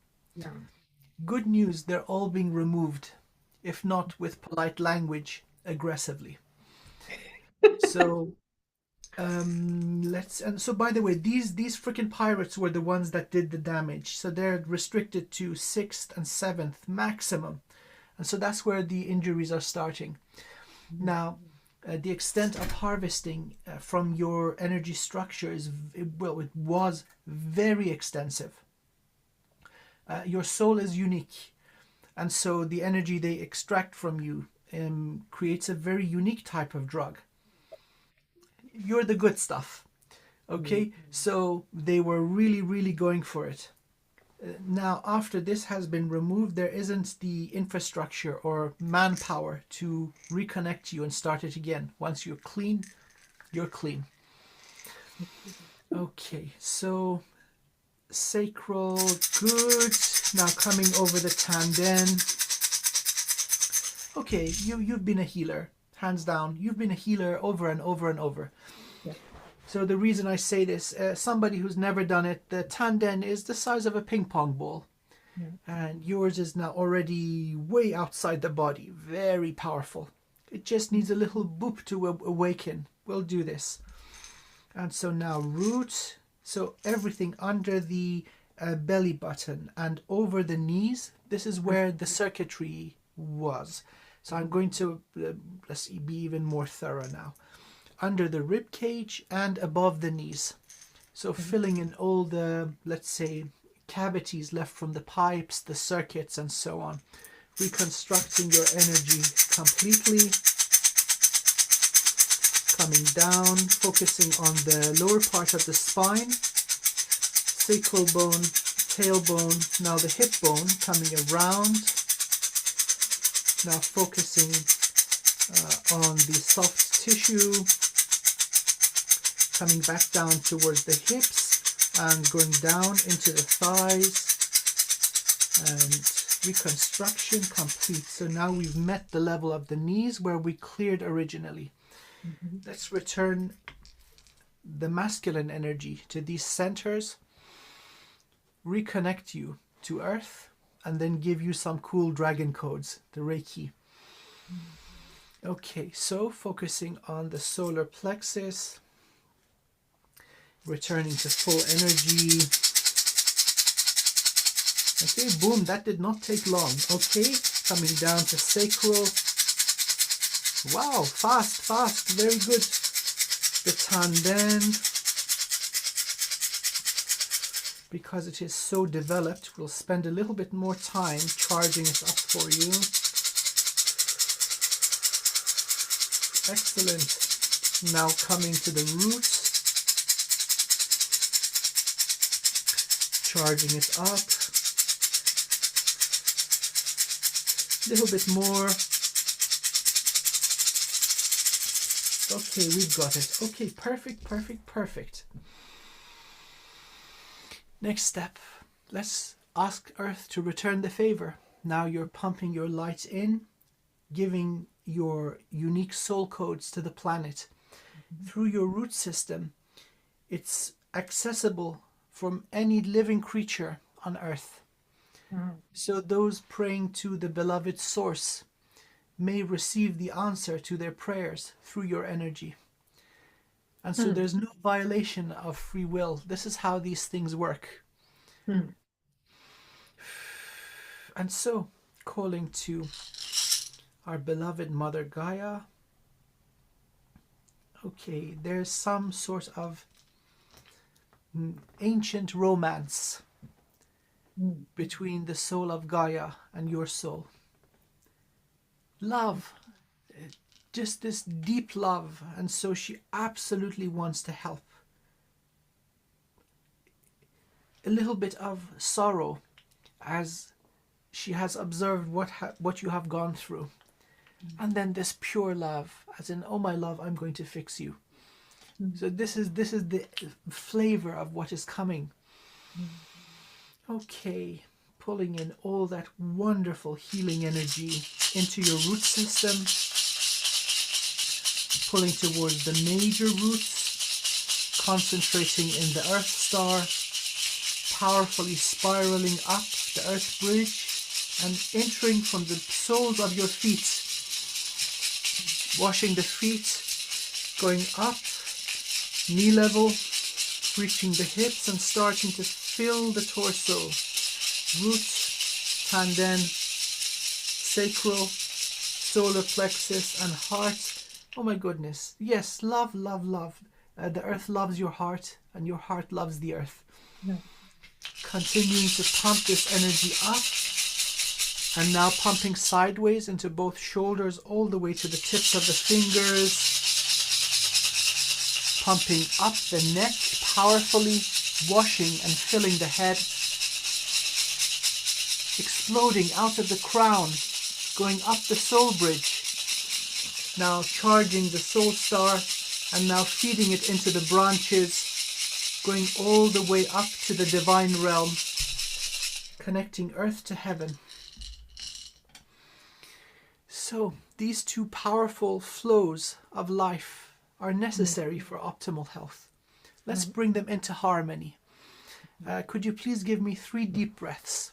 Good news, they're all being removed, if not with polite language, aggressively. So so by the way, these freaking pirates were the ones that did the damage. So they're restricted to 6th and 7th maximum. And so that's where the injuries are starting. Now, the extent of harvesting from your energy structure is, well, it was very extensive. Your soul is unique. And so the energy they extract from you creates a very unique type of drug. You're the good stuff. Okay, so they were really going for it. Now, after this has been removed, there isn't the infrastructure or manpower to reconnect you and start it again. Once you're clean, you're clean. Okay, so sacral, good. Now coming over the tanden. Okay, you've been a healer, hands down. You've been a healer over and over and over. So the reason I say this, somebody who's never done it, the tanden is the size of a ping pong ball. And yours is now already way outside the body. Very powerful. It just needs a little boop to awaken. We'll do this. And so now root. So everything under the belly button and over the knees. This is where the circuitry was. So I'm going to, let's be even more thorough now. Under the rib cage and above the knees. So filling in all the, let's say, cavities left from the pipes, the circuits, and so on. Reconstructing your energy completely. Coming down, focusing on the lower part of the spine. Sacral bone, tailbone, now the hip bone coming around. Now focusing on the soft tissue. Coming back down towards the hips and going down into the thighs, and reconstruction complete. So now we've met the level of the knees where we cleared originally. Let's return the masculine energy to these centers, reconnect you to earth, and then give you some cool dragon codes, the Reiki. Okay, so focusing on the solar plexus, returning to full energy. Okay, boom, that did not take long. Okay, coming down to sacral. Wow, fast, very good. The tanden. Because it is so developed, we'll spend a little bit more time charging it up for you. Excellent. Now coming to the roots. Charging it up. A little bit more. Okay, we've got it. Okay, perfect. Next step. Let's ask Earth to return the favor. Now you're pumping your light in, giving your unique soul codes to the planet. Through your root system, it's accessible from any living creature on earth. So those praying to the beloved source, may receive the answer to their prayers through your energy. And so there's no violation of free will. This is how these things work. And so, calling to our beloved Mother Gaia. Okay, there's some sort of ancient romance between the soul of Gaia and your soul. Love, just this deep love, and so she absolutely wants to help. A little bit of sorrow as she has observed what you have gone through. And then this pure love, as in, oh my love, I'm going to fix you. So this is the flavor of what is coming. Okay, pulling in all that wonderful healing energy into your root system, pulling towards the major roots, concentrating in the Earth Star, powerfully spiraling up the Earth Bridge, and entering from the soles of your feet, washing the feet, going up, knee level, reaching the hips and starting to fill the torso, roots, tanden, sacral, solar plexus, and heart. Oh my goodness. Yes, love, love, love. The earth loves your heart, and your heart loves the earth. Yeah. Continuing to pump this energy up, and now pumping sideways into both shoulders all the way to the tips of the fingers. Pumping up the neck powerfully, washing and filling the head. Exploding out of the crown, going up the soul bridge. Now charging the soul star, and now feeding it into the branches, going all the way up to the divine realm, connecting earth to heaven. So these two powerful flows of life are necessary for optimal health. Let's bring them into harmony. Could you please give me 3 deep breaths?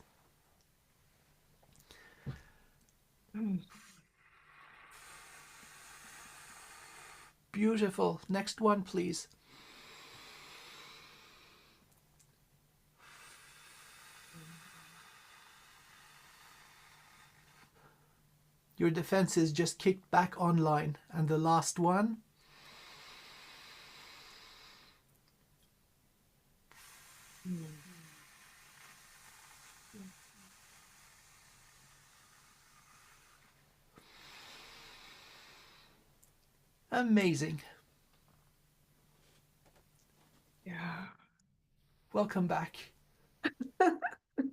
Beautiful. Next one, please. Your defenses just kicked back online. And the last one. Amazing. Yeah. Welcome back.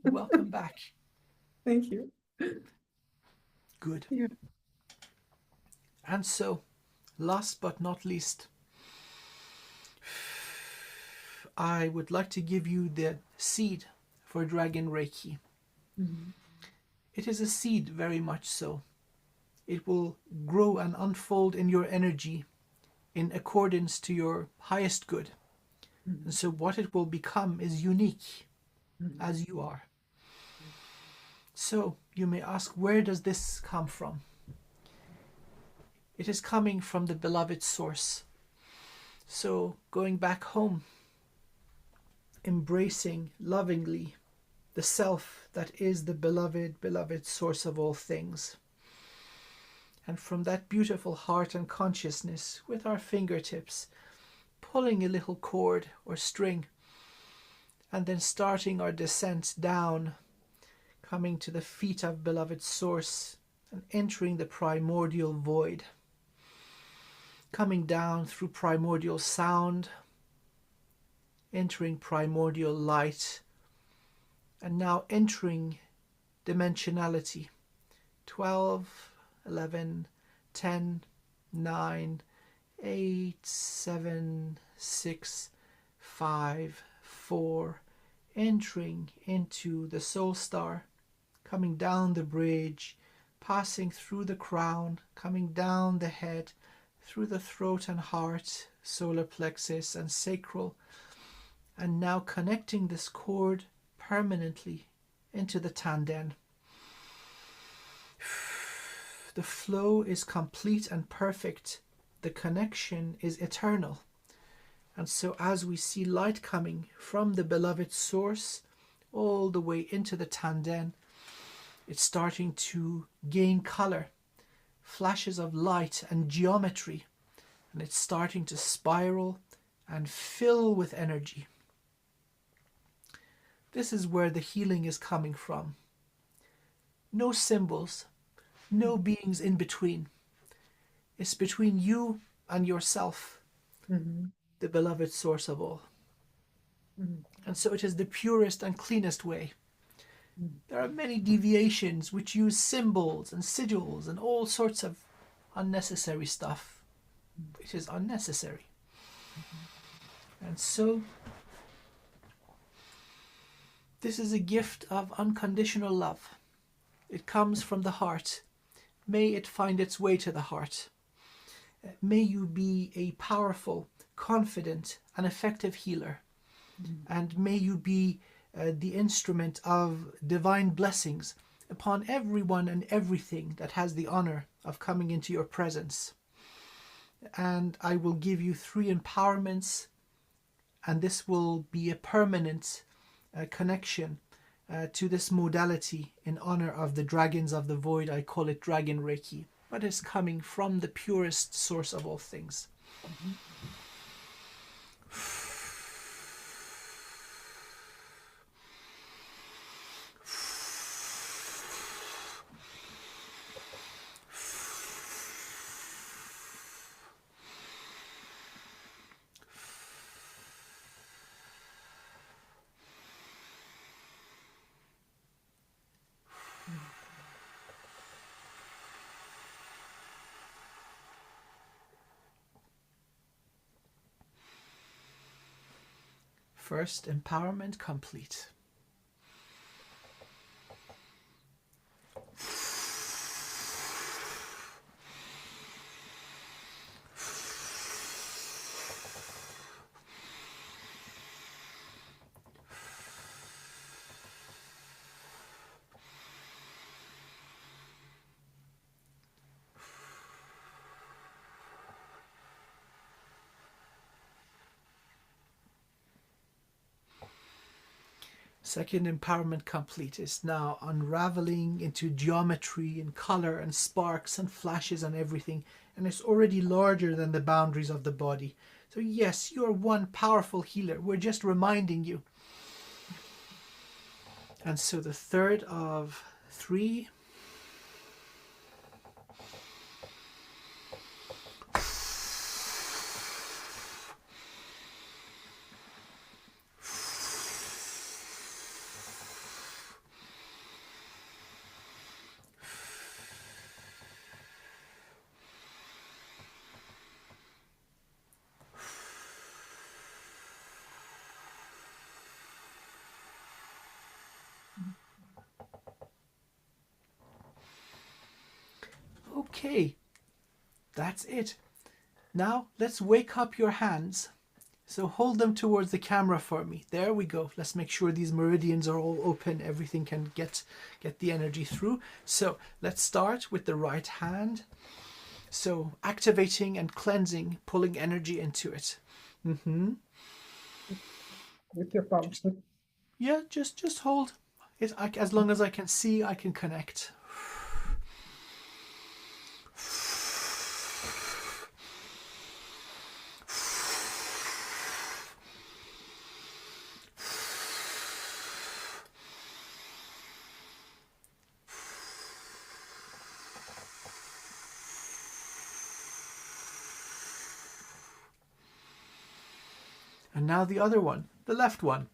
Welcome back. Thank you. Good. Yeah. And so, last but not least, I would like to give you the seed for Dragon Reiki. It is a seed, very much so. It will grow and unfold in your energy in accordance to your highest good. And so what it will become is unique as you are. So you may ask, where does this come from? It is coming from the beloved source. So going back home, embracing lovingly the self that is the beloved source of all things. And from that beautiful heart and consciousness, with our fingertips, pulling a little cord or string, and then starting our descent down, coming to the feet of beloved source and entering the primordial void, coming down through primordial sound, entering primordial light, and now entering dimensionality. 12, 11, 10, 9, 8, 7, 6, 5, 4, entering into the soul star, coming down the bridge, passing through the crown, coming down the head, through the throat and heart, solar plexus and sacral, and now connecting this cord permanently into the tanden. the flow is complete and perfect. The connection is eternal. And so as we see light coming from the beloved source all the way into the tanden, it's starting to gain color, flashes of light and geometry, and it's starting to spiral and fill with energy. This is where the healing is coming from. No symbols, no beings in between. It's between you and yourself, the beloved source of all. And so it is the purest and cleanest way. There are many deviations which use symbols and sigils and all sorts of unnecessary stuff. It is unnecessary. And so this is a gift of unconditional love. It comes from the heart. May it find its way to the heart. May you be a powerful, confident, and effective healer. And may you be the instrument of divine blessings upon everyone and everything that has the honor of coming into your presence. And I will give you 3 empowerments, and this will be a permanent connection to this modality in honor of the dragons of the void. I call it Dragon Reiki, but it's coming from the purest source of all things. First empowerment complete. Second empowerment complete is now unraveling into geometry and color and sparks and flashes and everything, and it's already larger than the boundaries of the body. So yes, you are one powerful healer. We're just reminding you. And so the third of 3. Okay, that's it. Now let's wake up your hands. So hold them towards the camera for me. There we go. Let's make sure these meridians are all open. Everything can get the energy through. So let's start with the right hand. So activating and cleansing, pulling energy into it. With your palms. Yeah, just hold it. As long as I can see, I can connect. And now the other one, the left one.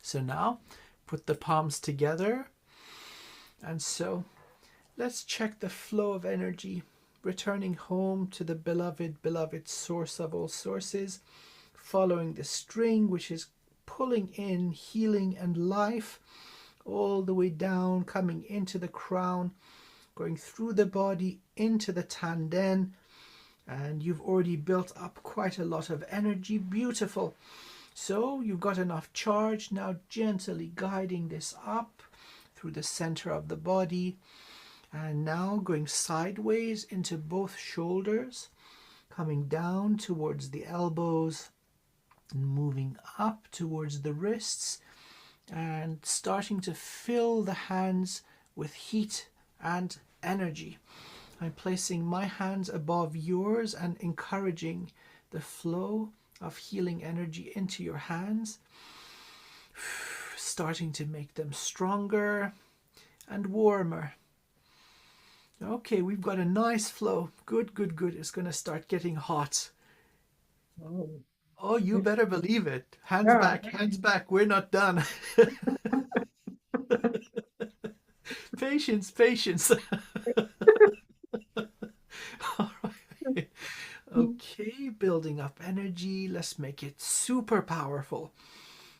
So now put the palms together, and so let's check the flow of energy returning home to the beloved source of all sources, following the string which is pulling in healing and life all the way down, coming into the crown, going through the body into the tanden, and you've already built up quite a lot of energy. Beautiful. So you've got enough charge. Now gently guiding this up through the center of the body, and now going sideways into both shoulders, coming down towards the elbows and moving up towards the wrists, and starting to fill the hands with heat and energy. I'm placing my hands above yours and encouraging the flow of healing energy into your hands, starting to make them stronger and warmer. Okay, we've got a nice flow. Good, good, good. It's going to start getting hot. Oh, Oh, you better believe it. Hands yeah. back, hands back. We're not done. Patience, patience. All right. Okay, building up energy. Let's make it super powerful,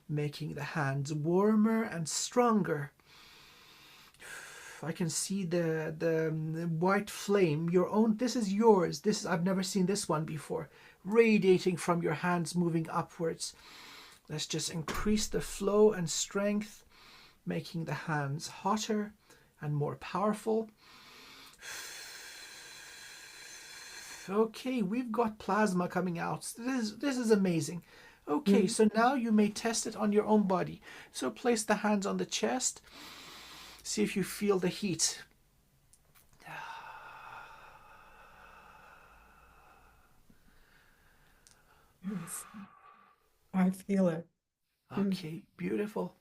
making the hands warmer and stronger. I can see the white flame, your own. This is yours. This is, I've never seen this one before. Radiating from your hands, moving upwards. Let's just increase the flow and strength, making the hands hotter and more powerful. Okay, we've got plasma coming out. This is amazing. Okay, so now you may test it on your own body. So place the hands on the chest. See if you feel the heat. Yes, I feel it. Okay, beautiful.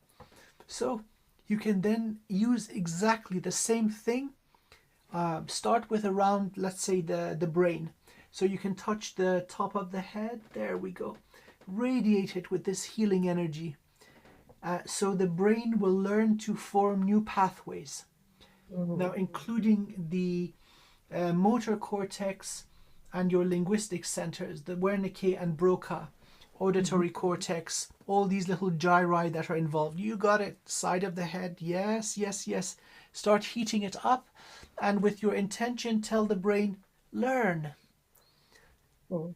So you can then use exactly the same thing. Start with around, let's say, the brain. So you can touch the top of the head. There we go. Radiate it with this healing energy. So the brain will learn to form new pathways. Now, including the motor cortex and your linguistic centers, the Wernicke and Broca, auditory cortex, all these little gyri that are involved. You got it. Side of the head. Yes, yes, yes. Start heating it up, and with your intention, tell the brain, learn. Oh,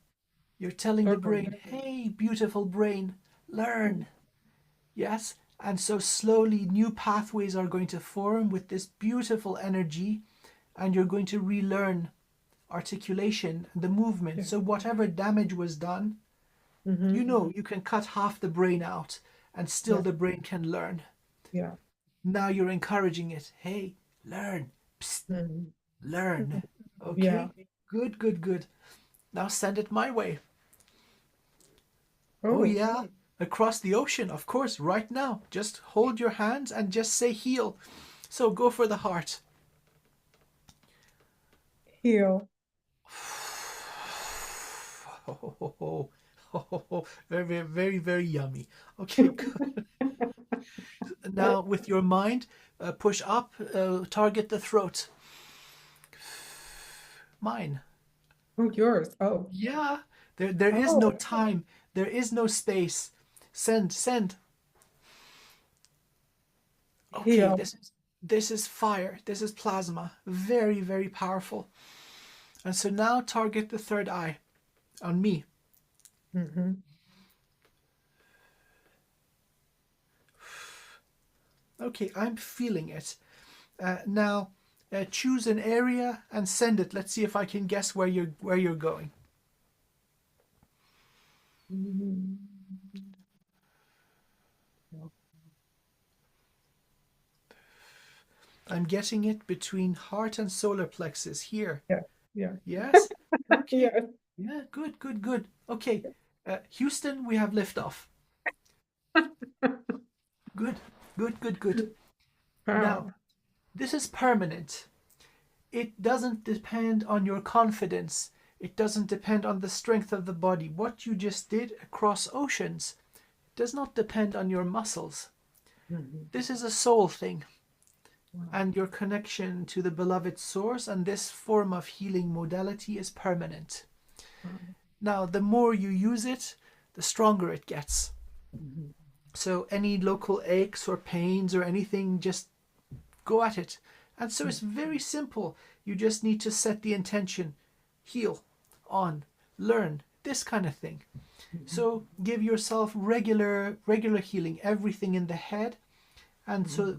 You're telling the okay. brain, hey, beautiful brain, learn. Yes? And so slowly new pathways are going to form with this beautiful energy, and you're going to relearn articulation and the movement. Yeah. So whatever damage was done, you know, you can cut half the brain out and still Yeah. the brain can learn. Yeah. Now you're encouraging it. Hey, learn. Psst, learn. Yeah. Okay? Good, good, good. Now send it my way. Oh, Oh, yeah. Across the ocean, of course, right now. Just hold your hands and just say heal. So go for the heart. heal. Very, very, very, very yummy. Okay, good. Now with your mind, push up, target the throat. Mine. Oh, yours. Oh, Yeah, there is no oh, time. There is no space. Send, send. Okay, heal. this is fire. This is plasma. Very, very powerful. And so now target the third eye on me. Okay, I'm feeling it. Now choose an area and send it. Let's see if I can guess where you're going. I'm getting it between heart and solar plexus here. Yeah. Yeah. Yes? Okay. Yeah. Yeah, good, good, good. Okay. Houston, we have liftoff. Good, good, good, good. Now, Wow. this is permanent. It doesn't depend on your confidence. It doesn't depend on the strength of the body. What you just did across oceans does not depend on your muscles. This is a soul thing. And your connection to the beloved source and this form of healing modality is permanent. Now, the more you use it, the stronger it gets. So any local aches or pains or anything, just go at it. And so it's very simple. You just need to set the intention, heal, on, learn, this kind of thing. So give yourself regular healing, everything in the head, and so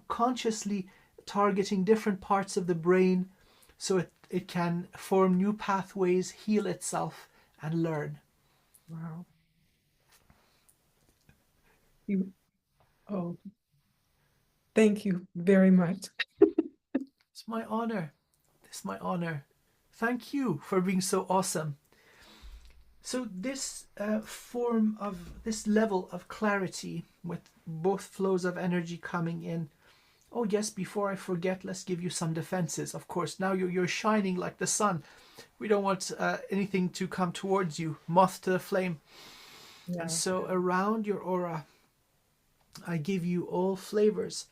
consciously targeting different parts of the brain so it can form new pathways, heal itself, and learn. Wow. You, oh, thank you very much. It's my honor. It's my honor. Thank you for being so awesome. So this this level of clarity with both flows of energy coming in. Oh yes, before I forget, let's give you some defenses. Of course, now you're shining like the sun. We don't want anything to come towards you, moth to the flame. And Yeah. so around your aura, I give you all flavors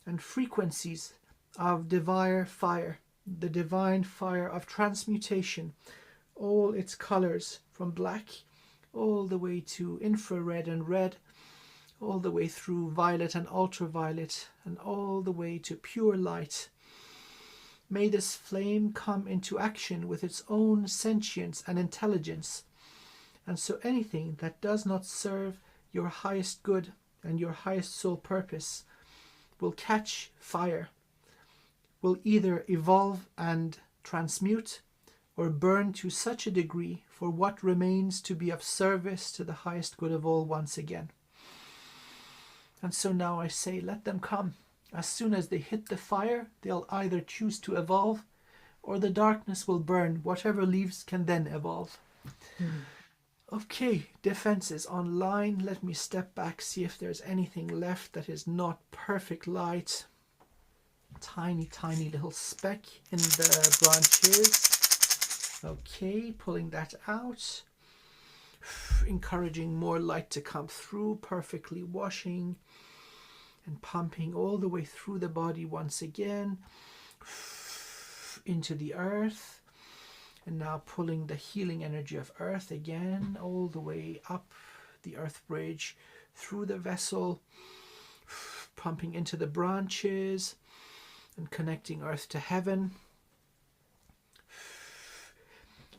and frequencies of divine fire, the divine fire of transmutation, all its colors from black all the way to infrared and red, all the way through violet and ultraviolet, and all the way to pure light. May this flame come into action with its own sentience and intelligence. And so anything that does not serve your highest good and your highest soul purpose will catch fire, will either evolve and transmute or burn to such a degree for what remains to be of service to the highest good of all once again. And so now I say, let them come. As soon as they hit the fire, they'll either choose to evolve or the darkness will burn. Whatever leaves can then evolve. Mm. Okay, defenses online. Let me step back, see if there's anything left that is not perfect light. Tiny, tiny little speck in the branches. Okay, pulling that out. Encouraging more light to come through, perfectly washing and pumping all the way through the body once again into the earth. And now pulling the healing energy of earth again all the way up the earth bridge through the vessel, pumping into the branches and connecting earth to heaven.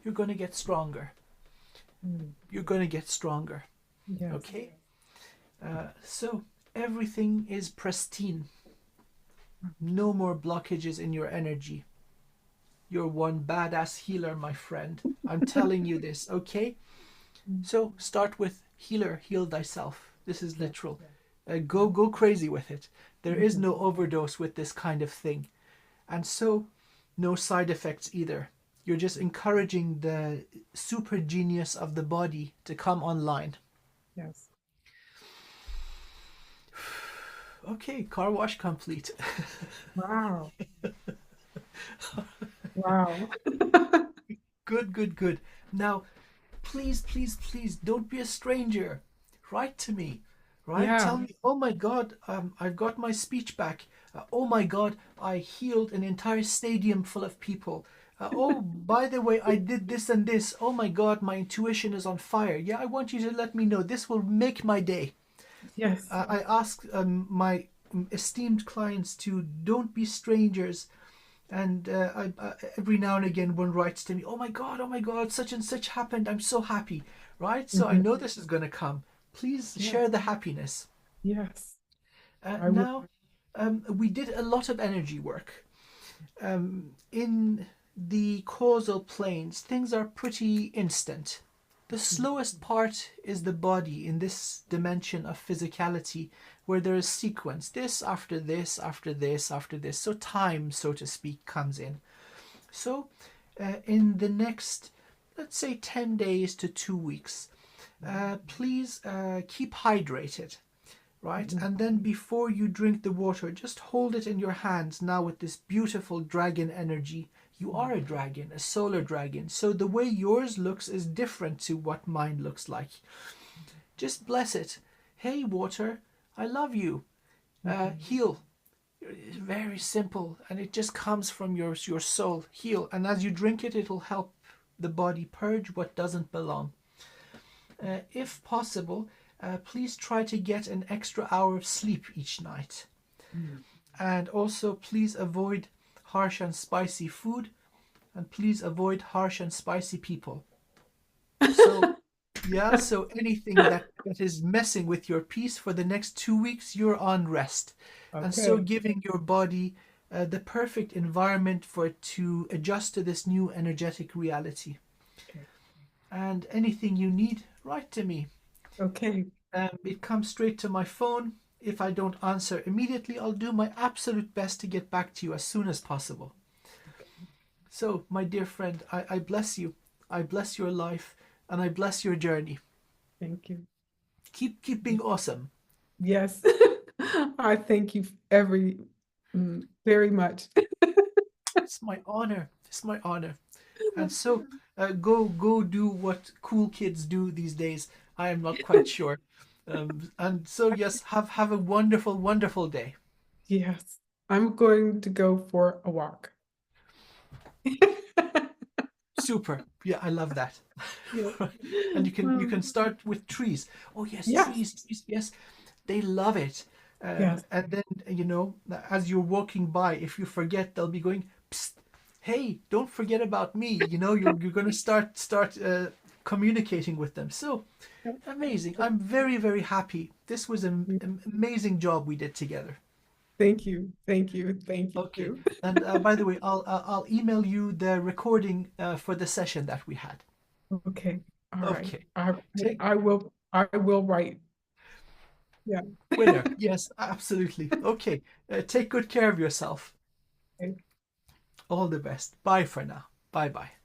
You're going to get stronger. You're going to get stronger. Yes. Okay? So everything is pristine. No more blockages in your energy. You're one badass healer, my friend. I'm telling you this, okay? So start with healer, heal thyself. This is literal. Go crazy with it. There is no overdose with this kind of thing. And so no side effects either. You're just encouraging the super genius of the body to come online. Yes. Okay, car wash complete. Wow. Wow. Good. Now, please, don't be a stranger. Write to me, right? Yeah. Tell me, oh my God, I've got my speech back. Oh my God, I healed an entire stadium full of people. Oh, by the way, I did this and this. Oh my God, my intuition is on fire. Yeah, I want you to let me know. This will make my day. Yes. I ask my esteemed clients to don't be strangers. And every now and again, one writes to me, oh my God, such and such happened. I'm so happy, right? So I know this is going to come. Please Yes. share the happiness. Yes. I will. Now, we did a lot of energy work. In the causal planes, things are pretty instant. The slowest part is the body in this dimension of physicality, where there is sequence. This after this, after this, after this. So time, so to speak, comes in. So in the next, let's say 10 days to 2 weeks, please keep hydrated, right? And then before you drink the water, just hold it in your hands now with this beautiful dragon energy. You are a dragon, a solar dragon. So the way yours looks is different to what mine looks like. Just bless it. Hey, water, I love you. Heal. It's very simple, and it just comes from your soul. Heal. And as you drink it, it'll help the body purge what doesn't belong. If possible, please try to get an extra hour of sleep each night. Mm. And also, please avoid harsh and spicy food, and please avoid harsh and spicy people. So, yeah, so anything that is messing with your peace for the next 2 weeks, you're on rest. And so Okay. giving your body the perfect environment for it to adjust to this new energetic reality. Okay. And anything you need, write to me. Okay. It comes straight to my phone. If I don't answer immediately, I'll do my absolute best to get back to you as soon as possible. So, my dear friend, I bless you. I bless your life and I bless your journey. Thank you. Keep being awesome. Yes. I thank you very much. It's my honor. It's my honor. And so, go do what cool kids do these days. I am not quite sure. And so, yes, have a wonderful, wonderful day. Yes. I'm going to go for a walk. Super. Yeah, I love that. Yeah. And you can start with trees. Oh yes, Yes. trees. Yes, they love it. Yes. And then as you're walking by, if you forget, they'll be going, Psst, "Hey, don't forget about me." You're gonna start communicating with them. So amazing. I'm very very happy. This was an amazing job we did together. Thank you. Thank you. Thank Okay. you. And by the way, I'll email you the recording for the session that we had. Okay. All right. Okay. I Take I will write. Yeah. winner. Yes, absolutely. Okay. Take good care of yourself. Okay. All the best. Bye for now. Bye bye.